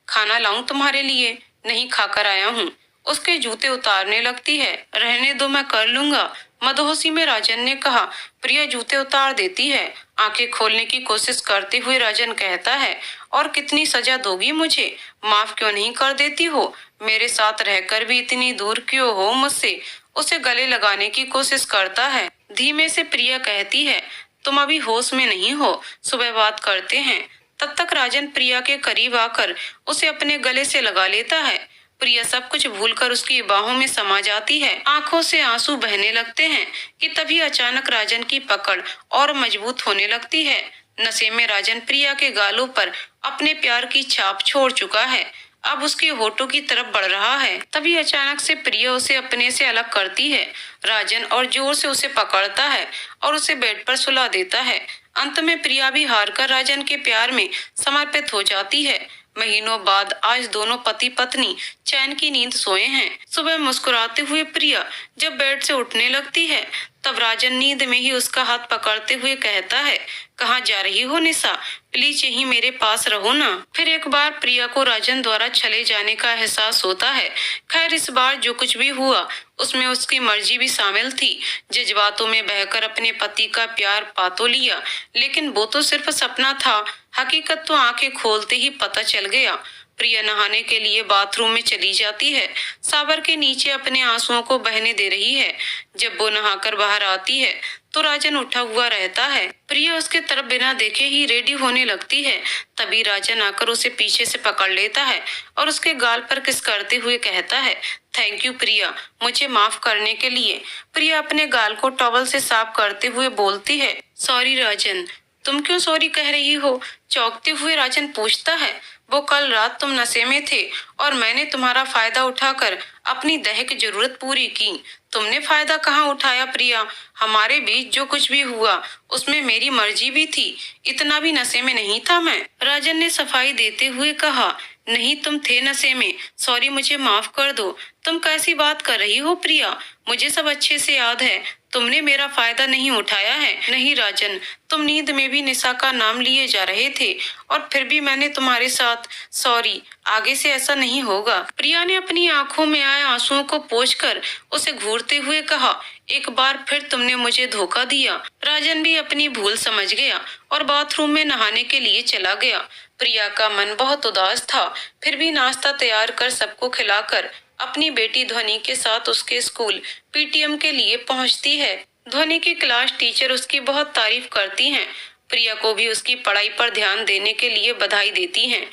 खाना लाऊं तुम्हारे लिए? नहीं, खाकर आया हूँ। उसके जूते उतारने लगती है। रहने दो, मैं कर लूंगा, मदहोशी में राजन ने कहा। प्रिया जूते उतार देती है। आंखें खोलने की कोशिश करते हुए राजन कहता है, और कितनी सजा दोगी मुझे? माफ क्यों नहीं कर देती हो? मेरे साथ रहकर भी इतनी दूर क्यों हो मुझसे? उसे गले लगाने की कोशिश करता है। धीमे से प्रिया कहती है, तुम अभी होश में नहीं हो, सुबह बात करते हैं। तब तक राजन प्रिया के करीब आकर उसे अपने गले से लगा लेता है। प्रिया सब कुछ भूलकर उसकी बाहों में समा जाती है। आंखों से आंसू बहने लगते हैं कि तभी अचानक राजन की पकड़ और मजबूत होने लगती है। नशे में राजन प्रिया के गालों पर अपने प्यार की छाप छोड़ चुका है। अब उसके होठों की तरफ बढ़ रहा है। तभी अचानक से प्रिया उसे अपने से अलग करती है। राजन और जोर से उसे पकड़ता है और उसे बेड पर सुला देता है। अंत में प्रिया भी हारकर राजन के प्यार में समर्पित हो जाती है। महीनों बाद आज दोनों पति पत्नी चैन की नींद सोए हैं। सुबह मुस्कुराते हुए प्रिया जब बेड से उठने लगती है, तब राजन नींद में ही उसका हाथ पकड़ते हुए कहता है, कहाँ जा रही हो निशा? प्लीज यहीं मेरे पास रहो ना। फिर एक बार प्रिया को राजन द्वारा चले जाने का एहसास होता है। खैर, इस बार जो कुछ भी हुआ उसमें उसकी मर्जी भी शामिल थी। जज्बातों में बहकर अपने पति का प्यार पा तो लिया, लेकिन वो तो सिर्फ सपना था। हकीकत तो आंखें खोलते ही पता चल गया। प्रिया नहाने के लिए बाथरूम में चली जाती है। शावर के नीचे अपने आंसुओं को बहने दे रही है। जब वो नहाकर बाहर आती है तो राजन उठा हुआ रहता है। प्रिया उसके तरफ बिना देखे ही रेडी होने लगती है। तभी राजन आकर उसे पीछे से पकड़ लेता है और उसके गाल पर किस करते हुए कहता है, थैंक यू प्रिया, मुझे माफ करने के लिए। प्रिया अपने गाल को टॉवल से साफ करते हुए बोलती है, सॉरी राजन। तुम क्यों सॉरी कह रही हो? चौंकते हुए राजन पूछता है। वो कल रात तुम नशे में थे और मैंने तुम्हारा फायदा उठाकर अपनी दैहिक जरूरत पूरी की। तुमने फायदा कहाँ उठाया प्रिया? हमारे बीच जो कुछ भी हुआ उसमें मेरी मर्जी भी थी। इतना भी नशे में नहीं था मैं। राजन ने सफाई देते हुए कहा, नहीं तुम थे नशे में। सॉरी, मुझे माफ कर दो। तुम कैसी बात कर रही हो प्रिया? मुझे सब अच्छे से याद है। तुमने मेरा फायदा नहीं उठाया है। नहीं राजन, तुम नींद में भी निशा का नाम लिए जा रहे थे और फिर भी मैंने तुम्हारे साथ। सॉरी, आगे से ऐसा नहीं होगा। प्रिया ने अपनी आंखों में आए आंसुओं को पोंछकर उसे घूरते हुए कहा, एक बार फिर तुमने मुझे धोखा दिया। राजन भी अपनी भूल समझ गया और बाथरूम में नहाने के लिए चला गया। प्रिया का मन बहुत उदास था, फिर भी नाश्ता तैयार कर सबको खिलाकर अपनी बेटी ध्वनि के साथ उसके स्कूल पीटीएम के लिए पहुंचती है। ध्वनि की क्लास टीचर उसकी बहुत तारीफ करती हैं। प्रिया को भी उसकी पढ़ाई पर ध्यान देने के लिए बधाई देती हैं।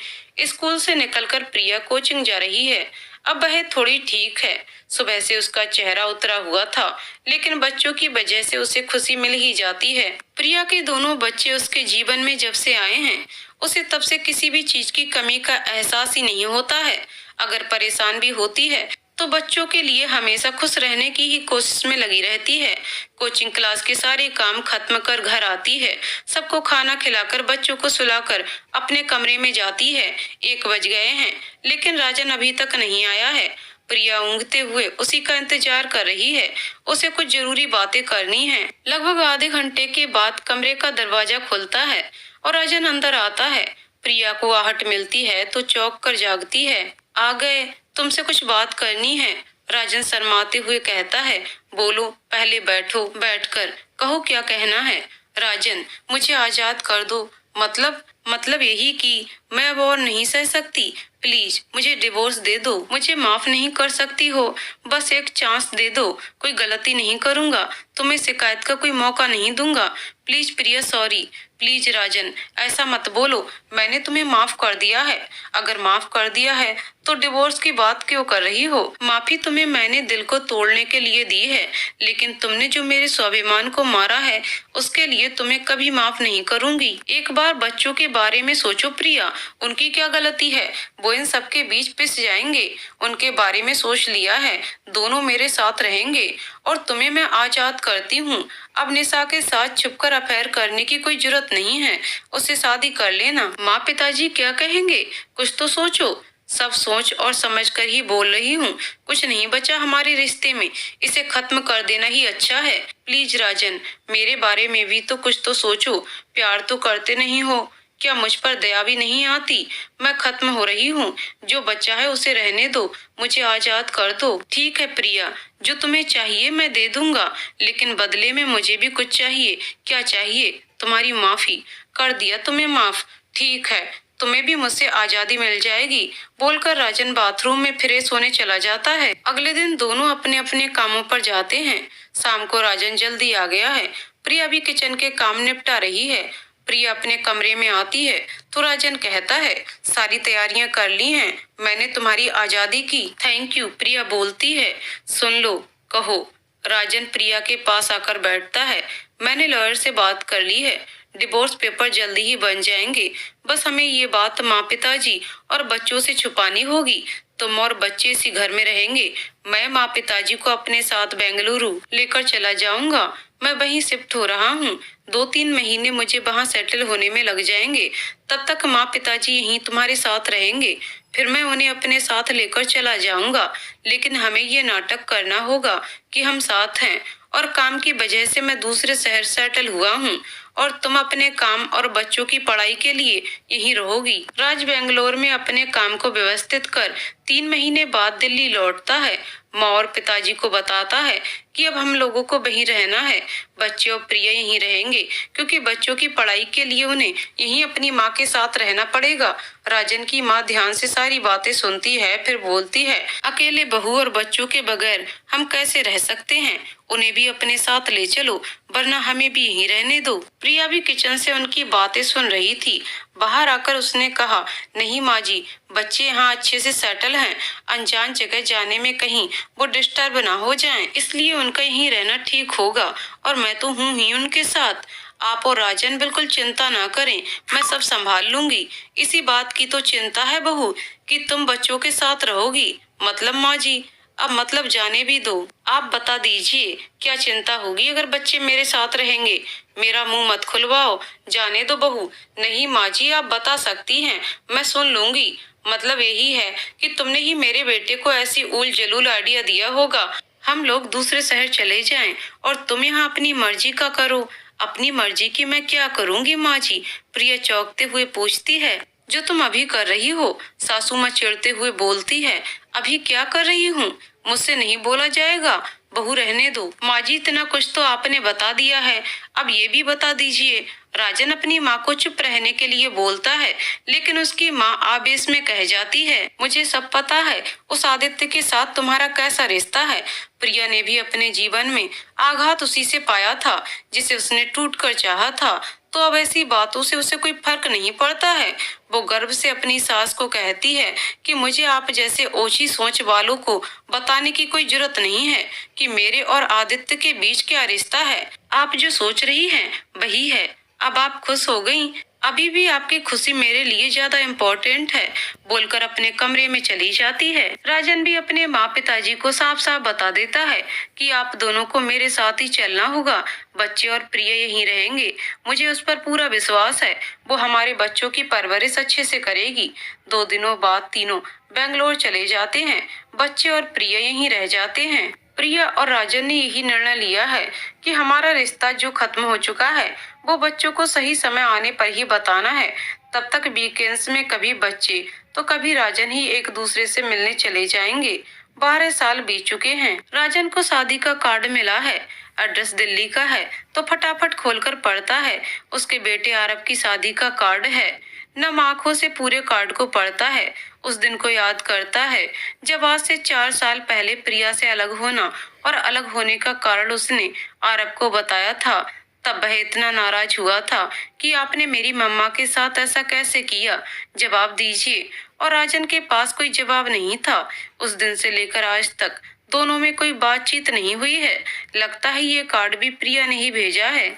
स्कूल से निकलकर प्रिया कोचिंग जा रही है। अब वह थोड़ी ठीक है। सुबह से उसका चेहरा उतरा हुआ था, लेकिन बच्चों की वजह से उसे खुशी मिल ही जाती है। प्रिया के दोनों बच्चे उसके जीवन में जब से आए हैं, उसे तब से किसी भी चीज की कमी का एहसास ही नहीं होता है। अगर परेशान भी होती है तो बच्चों के लिए हमेशा खुश रहने की ही कोशिश में लगी रहती है। कोचिंग क्लास के सारे काम खत्म कर घर आती है। सबको खाना खिलाकर बच्चों को सुलाकर अपने कमरे में जाती है। 1 बज गए हैं, लेकिन राजन अभी तक नहीं आया है। प्रिया ऊँघते हुए उसी का इंतजार कर रही है। उसे कुछ जरूरी बातें करनी है। लगभग आधे घंटे के बाद कमरे का दरवाजा खुलता है और राजन अंदर आता है। प्रिया को आहट मिलती है तो चौंक कर जागती है। आ गए, तुमसे कुछ बात करनी है। राजन शर्माते हुए कहता है, बोलो, पहले बैठो, बैठकर कहो क्या कहना है। राजन, मुझे आजाद कर दो। मतलब यही कि मैं अब और नहीं सह सकती। प्लीज मुझे डिवोर्स दे दो। मुझे माफ नहीं कर सकती हो, बस एक चांस दे दो। कोई गलती नहीं करूंगा, तुम्हें शिकायत का कोई मौका नहीं दूंगा। Please Priya, sorry. प्लीज राजन, ऐसा मत बोलो। मैंने तुम्हें माफ कर दिया है। अगर माफ कर दिया है तो डिवोर्स की बात क्यों कर रही हो? माफी तुम्हें मैंने दिल को तोड़ने के लिए दी है, लेकिन तुमने जो मेरे स्वाभिमान को मारा है उसके लिए तुम्हें कभी माफ नहीं करूंगी। एक बार बच्चों के बारे में सोचो प्रिया, उनकी क्या गलती है? वो इन सबके बीच पिस जाएंगे। उनके बारे में सोच लिया है, दोनों मेरे साथ रहेंगे और तुम्हें मैं आजाद करती हूँ। अब निशा के साथ छुपकर अफेयर करने की कोई जरूरत नहीं है। उससे शादी कर लेना। माँ पिताजी क्या कहेंगे? कुछ तो सोचो। सब सोच और समझ कर ही बोल रही हूँ। कुछ नहीं बचा हमारे रिश्ते में, इसे खत्म कर देना ही अच्छा है। प्लीज राजन, मेरे बारे में भी तो कुछ तो सोचो। प्यार तो करते नहीं हो, क्या मुझ पर दया भी नहीं आती? मैं खत्म हो रही हूँ, जो बच्चा है उसे रहने दो, मुझे आजाद कर दो। ठीक है प्रिया, जो तुम्हें चाहिए मैं दे दूंगा, लेकिन बदले में मुझे भी कुछ चाहिए। क्या चाहिए? तुम्हारी माफी। कर दिया तुम्हें माफ। ठीक है, तुम्हें भी मुझसे आजादी मिल जाएगी। बोलकर राजन बाथरूम में फ्रेश होने चला जाता है। अगले दिन दोनों अपने अपने कामों पर जाते हैं। शाम को राजन जल्दी आ गया है। प्रिया भी किचन के काम निपटा रही है। प्रिया अपने कमरे में आती है तो राजन कहता है, सारी तैयारियां कर ली हैं, मैंने तुम्हारी आजादी की। Thank you. प्रिया बोलती है, सुन लो, कहो। राजन प्रिया के पास आकर बैठता है। मैंने लॉयर से बात कर ली है, डिवोर्स पेपर जल्दी ही बन जाएंगे। बस हमें ये बात माँ पिताजी और बच्चों से छुपानी होगी। तुम और बच्चे इसी घर में रहेंगे। मैं माँ पिताजी को अपने साथ बेंगलुरु लेकर चला जाऊंगा। मैं वहीं शिफ्ट हो रहा हूँ। 2-3 महीने मुझे वहाँ सेटल होने में लग जाएंगे। तब तक माँ पिताजी यहीं तुम्हारे साथ रहेंगे। फिर मैं उन्हें अपने साथ लेकर चला जाऊंगा। लेकिन हमें ये नाटक करना होगा कि हम साथ हैं, और काम की वजह से मैं दूसरे शहर सेटल हुआ हूँ, और तुम अपने काम और बच्चों की पढ़ाई के लिए यहीं रहोगी। राज बेंगलोर में अपने काम को व्यवस्थित कर 3 महीने बाद दिल्ली लौटता है। माँ और पिताजी को बताता है कि अब हम लोगों को वहीं रहना है। बच्चे और प्रिया यहीं रहेंगे, क्योंकि बच्चों की पढ़ाई के लिए उन्हें यहीं अपनी माँ के साथ रहना पड़ेगा। राजन की माँ ध्यान से सारी बातें सुनती है, फिर बोलती है, अकेले बहू और बच्चों के बगैर हम कैसे रह सकते हैं? उन्हें भी अपने साथ ले चलो, वरना हमें भी यहीं रहने दो। प्रिया भी किचन से उनकी बातें सुन रही थी। बाहर आकर उसने कहा, नहीं माँ जी, बच्चे यहाँ अच्छे से सेटल हैं। अनजान जगह जाने में कहीं वो डिस्टर्ब ना हो जाएं, इसलिए उनका यहीं रहना ठीक होगा, और मैं तो हूँ ही उनके साथ। आप और राजन बिल्कुल चिंता ना करें, मैं सब संभाल लूंगी। इसी बात की तो चिंता है बहू कि तुम बच्चों के साथ रहोगी। मतलब माँ जी, अब मतलब जाने भी दो। आप बता दीजिए, क्या चिंता होगी अगर बच्चे मेरे साथ रहेंगे? मेरा मुंह मत खुलवाओ, जाने दो बहू। नहीं माँ जी, आप बता सकती हैं, मैं सुन लूंगी। मतलब यही है कि तुमने ही मेरे बेटे को ऐसी उल जलूल आइडिया दिया होगा, हम लोग दूसरे शहर चले जाएं और तुम यहाँ अपनी मर्जी का करो। अपनी मर्जी की मैं क्या करूंगी माँ जी? प्रिया चौंकते हुए पूछती है। जो तुम अभी कर रही हो, सासू माँ चिढ़ते हुए बोलती है। अभी क्या कर रही हूँ? मुझसे नहीं बोला जाएगा, बहू रहने दो। माँ जी, इतना कुछ तो आपने बता दिया है, अब ये भी बता दीजिए। राजन अपनी माँ को चुप रहने के लिए बोलता है, लेकिन उसकी माँ आवेश में कह जाती है, मुझे सब पता है, उस आदित्य के साथ तुम्हारा कैसा रिश्ता है। प्रिया ने भी अपने जीवन में आघात उसी से पाया था जिसे उसने टूट कर चाहा था, तो अब ऐसी बातों से उसे कोई फर्क नहीं पड़ता है। वो गर्व से अपनी सास को कहती है कि मुझे आप जैसे ओछी सोच वालों को बताने की कोई जरूरत नहीं है कि मेरे और आदित्य के बीच क्या रिश्ता है। आप जो सोच रही हैं वही है। अब आप खुश हो गईं? अभी भी आपकी खुशी मेरे लिए ज्यादा इम्पोर्टेंट है, बोलकर अपने कमरे में चली जाती है। राजन भी अपने माँ पिताजी को साफ साफ बता देता है कि आप दोनों को मेरे साथ ही चलना होगा, बच्चे और प्रिय यहीं रहेंगे। मुझे उस पर पूरा विश्वास है, वो हमारे बच्चों की परवरिश अच्छे से करेगी। 2 दिनों बाद तीनों बेंगलोर चले जाते हैं। बच्चे और प्रिय यहीं रह जाते हैं। प्रिया और राजन ने यही निर्णय लिया है कि हमारा रिश्ता जो खत्म हो चुका है वो बच्चों को सही समय आने पर ही बताना है। तब तक वीकेंड्स में कभी बच्चे तो कभी राजन ही एक दूसरे से मिलने चले जाएंगे। 12 साल बीत चुके हैं। राजन को शादी का कार्ड मिला है। एड्रेस दिल्ली का है तो फटाफट खोलकर पढ़ता है। उसके बेटे आरब की शादी का कार्ड है। नम आंखों से पूरे कार्ड को पढ़ता है। उस दिन को याद करता है जब आज से 4 साल पहले प्रिया से अलग होना और अलग होने का कारण उसने आरब को बताया था। तब वह इतना नाराज हुआ था कि आपने मेरी मम्मा के साथ ऐसा कैसे किया? जवाब दीजिए। और राजन के पास कोई जवाब नहीं था। उस दिन से लेकर आज तक दोनों में कोई बातचीत नहीं हुई है। लगता है ये कार्ड भी प्रिया ने ही भेजा है।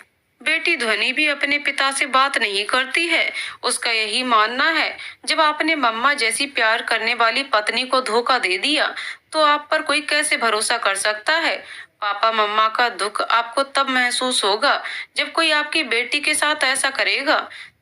बेटी ध्वनि भी अपने पिता से बात नहीं करती है। उसका यही मानना है, जब आपने मम्मा जैसी प्यार करने वाली पत्नी को धोखा दे दिया तो आप पर कोई कैसे भरोसा कर सकता है। पापा मम्मा का दुख आपको तब महसूस होगा जब कोई आपकी बेटी के साथ ऐसा करेगा।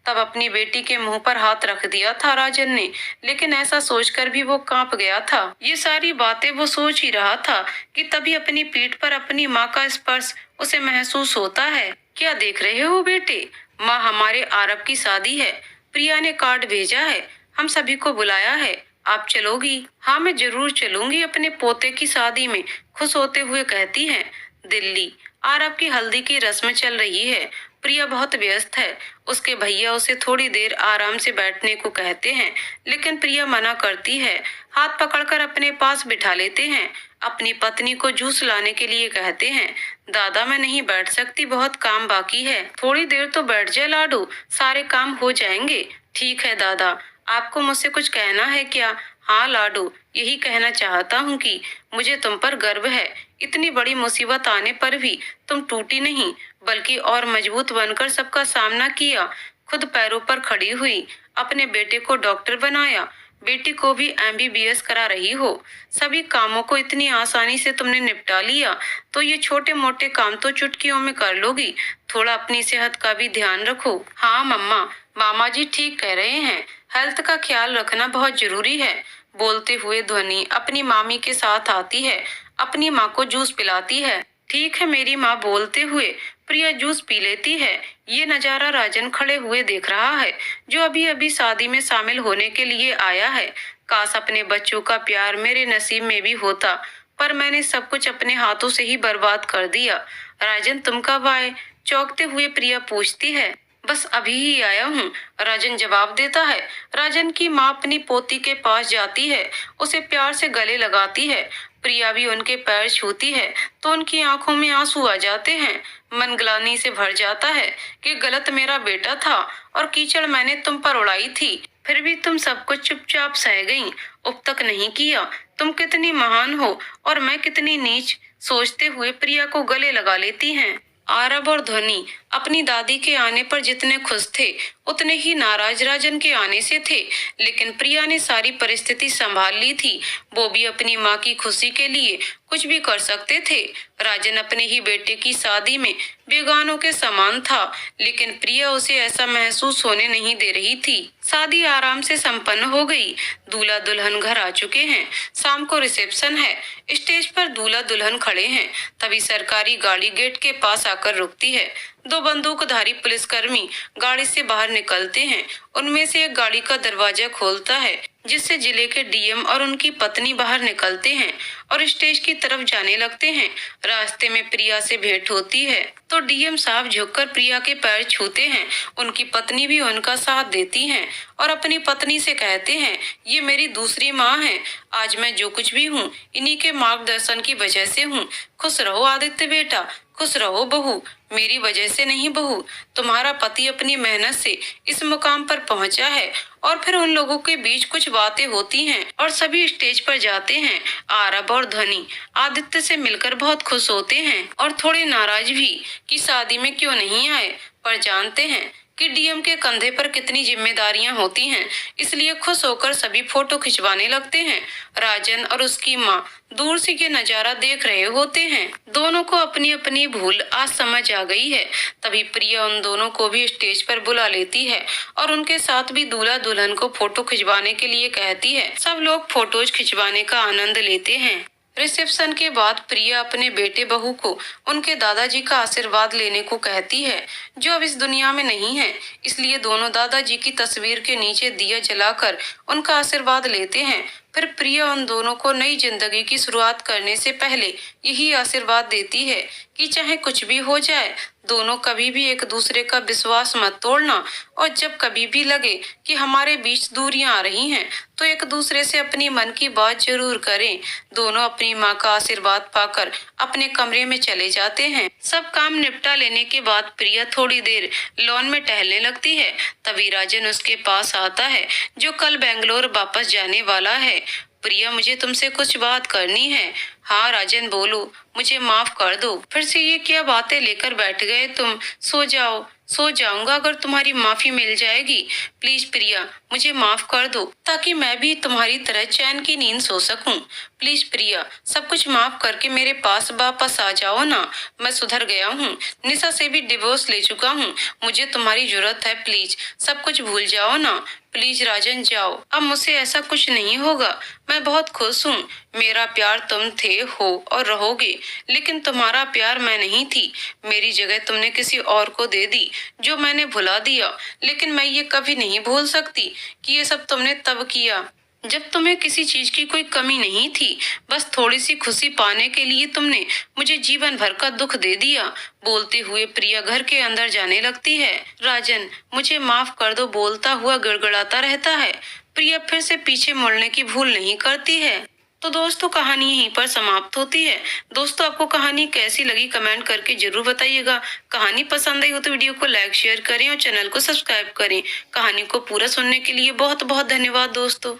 तब अपनी बेटी के मुंह पर हाथ रख दिया था राजन ने, लेकिन ऐसा सोचकर भी वो कांप गया था। ये सारी बातें वो सोच ही रहा था कि तभी अपनी पीठ पर अपनी माँ का स्पर्श उसे महसूस होता है। क्या देख रहे हो बेटे? माँ, हमारे आरब की शादी है। प्रिया ने कार्ड भेजा है, हम सभी को बुलाया है। आप चलोगी? हाँ, मैं जरूर चलूंगी अपने पोते की शादी में, खुश होते हुए कहती है। दिल्ली, आरब की हल्दी की रस्म चल रही है। प्रिया बहुत व्यस्त है। उसके भैया उसे थोड़ी देर आराम से बैठने को कहते हैं, लेकिन प्रिया मना करती है। हाथ पकड़कर अपने पास बिठा लेते हैं। अपनी पत्नी को जूस लाने के लिए कहते हैं। दादा, मैं नहीं बैठ सकती, बहुत काम बाकी है। थोड़ी देर तो बैठ जाए लाडू, सारे काम हो जाएंगे। ठीक है दादा, आपको मुझसे कुछ कहना है क्या? हाँ लाडू, यही कहना चाहता हूँ कि मुझे तुम पर गर्व है। इतनी बड़ी मुसीबत आने पर भी तुम टूटी नहीं, बल्कि और मजबूत बनकर सबका सामना किया। खुद पैरों पर खड़ी हुई, अपने बेटे को डॉक्टर बनाया, बेटी को भी एमबीबीएस करा रही हो। सभी कामों को इतनी आसानी से तुमने निपटा लिया, तो ये छोटे मोटे काम तो चुटकियों में कर लोगी। थोड़ा अपनी सेहत का भी ध्यान रखो। हाँ मम्मा, मामा जी ठीक कह रहे हैं, हेल्थ का ख्याल रखना बहुत जरूरी है। बोलते हुए ध्वनि अपनी मामी के साथ आती है, अपनी माँ को जूस पिलाती है। ठीक है मेरी माँ, बोलते हुए प्रिया जूस पी लेती है। ये नजारा राजन खड़े हुए देख रहा है, जो अभी अभी शादी में शामिल होने के लिए आया है। काश अपने बच्चों का प्यार मेरे नसीब में भी होता, पर मैंने सब कुछ अपने हाथों से ही बर्बाद कर दिया। राजन, तुम कब आए? चौंकते हुए प्रिया पूछती है। बस अभी ही आया हूँ, राजन जवाब देता है। राजन की माँ अपनी पोती के पास जाती है, उसे प्यार से गले लगाती है। प्रिया भी उनके पैर छूती है तो उनकी आंखों में आंसू आ जाते हैं। मन ग्लानि से भर जाता है कि गलत मेरा बेटा था और कीचड़ मैंने तुम पर उड़ाई थी, फिर भी तुम सब कुछ चुपचाप सह गई, उब तक नहीं किया। तुम कितनी महान हो और मैं कितनी नीच, सोचते हुए प्रिया को गले लगा लेती हैं। आरब और ध्वनि अपनी दादी के आने पर जितने खुश थे, उतने ही नाराज राजन के आने से थे। लेकिन प्रिया ने सारी परिस्थिति संभाल ली थी। वो भी अपनी माँ की खुशी के लिए कुछ भी कर सकते थे। राजन अपने ही बेटे की शादी में बेगानों के समान था, लेकिन प्रिया उसे ऐसा महसूस होने नहीं दे रही थी। शादी आराम से संपन्न हो गई। दूल्हा दुल्हन घर आ चुके हैं। शाम को रिसेप्शन है। स्टेज पर दूल्हा दुल्हन खड़े हैं। तभी सरकारी गाड़ी गेट के पास आकर रुकती है। दो बंदूकधारी पुलिसकर्मी गाड़ी से बाहर निकलते हैं। उनमें से एक गाड़ी का दरवाजा खोलता है, जिससे जिले के डीएम और उनकी पत्नी बाहर निकलते हैं और स्टेज की तरफ जाने लगते हैं। रास्ते में प्रिया से भेंट होती है तो डीएम साहब झुककर प्रिया के पैर छूते हैं। उनकी पत्नी भी उनका साथ देती हैं और अपनी पत्नी से कहते हैं, ये मेरी दूसरी माँ है। आज मैं जो कुछ भी हूँ, इन्हीं के मार्गदर्शन की वजह से हूँ। खुश रहो आदित्य बेटा, खुश रहो बहू, मेरी वजह से नहीं बहू, तुम्हारा पति अपनी मेहनत से इस मुकाम पर पहुंचा है। और फिर उन लोगों के बीच कुछ बातें होती हैं और सभी स्टेज पर जाते हैं। आरब और ध्वनि आदित्य से मिलकर बहुत खुश होते हैं और थोड़े नाराज भी कि शादी में क्यों नहीं आए, पर जानते हैं कि डीएम के कंधे पर कितनी जिम्मेदारियां होती हैं, इसलिए खुश होकर सभी फोटो खिंचवाने लगते हैं। राजन और उसकी माँ दूर से ये नजारा देख रहे होते हैं। दोनों को अपनी अपनी भूल आज समझ आ गई है। तभी प्रिया उन दोनों को भी स्टेज पर बुला लेती है और उनके साथ भी दूल्हा दुल्हन को फोटो खिंचवाने के लिए कहती है। सब लोग फोटोज खिंचवाने का आनंद लेते हैं। रिसेप्शन के बाद प्रिया अपने बेटे बहू को उनके दादाजी का आशीर्वाद लेने को कहती है, जो अब इस दुनिया में नहीं है। इसलिए दोनों दादाजी की तस्वीर के नीचे दिया जलाकर उनका आशीर्वाद लेते हैं। फिर प्रिया उन दोनों को नई जिंदगी की शुरुआत करने से पहले यही आशीर्वाद देती है कि चाहे कुछ भी हो जाए, दोनों कभी भी एक दूसरे का विश्वास मत तोड़ना, और जब कभी भी लगे कि हमारे बीच दूरियां आ रही हैं, तो एक दूसरे से अपनी मन की बात जरूर करें। दोनों अपनी माँ का आशीर्वाद पाकर अपने कमरे में चले जाते हैं। सब काम निपटा लेने के बाद प्रिया थोड़ी देर लॉन में टहलने लगती है। तभी राजन उसके पास आता है, जो कल बेंगलोर वापस जाने वाला है। प्रिया, मुझे तुमसे कुछ बात करनी है। हाँ राजन, बोलो, मुझे माफ कर दो। फिर से ये क्या बातें लेकर बैठ गए तुम? सो जाओ, सो जाऊंगा अगर तुम्हारी माफी मिल जाएगी। प्लीज प्रिया, मुझे माफ कर दो ताकि मैं भी तुम्हारी तरह चैन की नींद सो सकूं। प्लीज प्रिया, सब कुछ माफ करके मेरे पास वापस आ जाओ ना। मैं सुधर गया हूँ, निशा से भी डिवोर्स ले चुका हूँ। मुझे तुम्हारी जरूरत है, प्लीज सब कुछ भूल जाओ ना। प्लीज राजन जाओ, अब मुझसे ऐसा कुछ नहीं होगा। मैं बहुत खुश हूँ। मेरा प्यार तुम थे, हो और रहोगे, लेकिन तुम्हारा प्यार मैं नहीं थी। मेरी जगह तुमने किसी और को दे दी, जो मैंने भुला दिया। लेकिन मैं ये कभी नहीं भूल सकती कि ये सब तुमने तब किया जब तुम्हें किसी चीज की कोई कमी नहीं थी। बस थोड़ी सी खुशी पाने के लिए तुमने मुझे जीवन भर का दुख दे दिया। बोलते हुए प्रिया घर के अंदर जाने लगती है। राजन, मुझे माफ कर दो बोलता हुआ गिड़गिड़ाता रहता है। प्रिया फिर से पीछे मुड़ने की भूल नहीं करती है। तो दोस्तों, कहानी यहीं पर समाप्त होती है। दोस्तों, आपको कहानी कैसी लगी कमेंट करके जरूर बताइएगा। कहानी पसंद आई हो तो वीडियो को लाइक शेयर करें और चैनल को सब्सक्राइब करें। कहानी को पूरा सुनने के लिए बहुत बहुत धन्यवाद दोस्तों।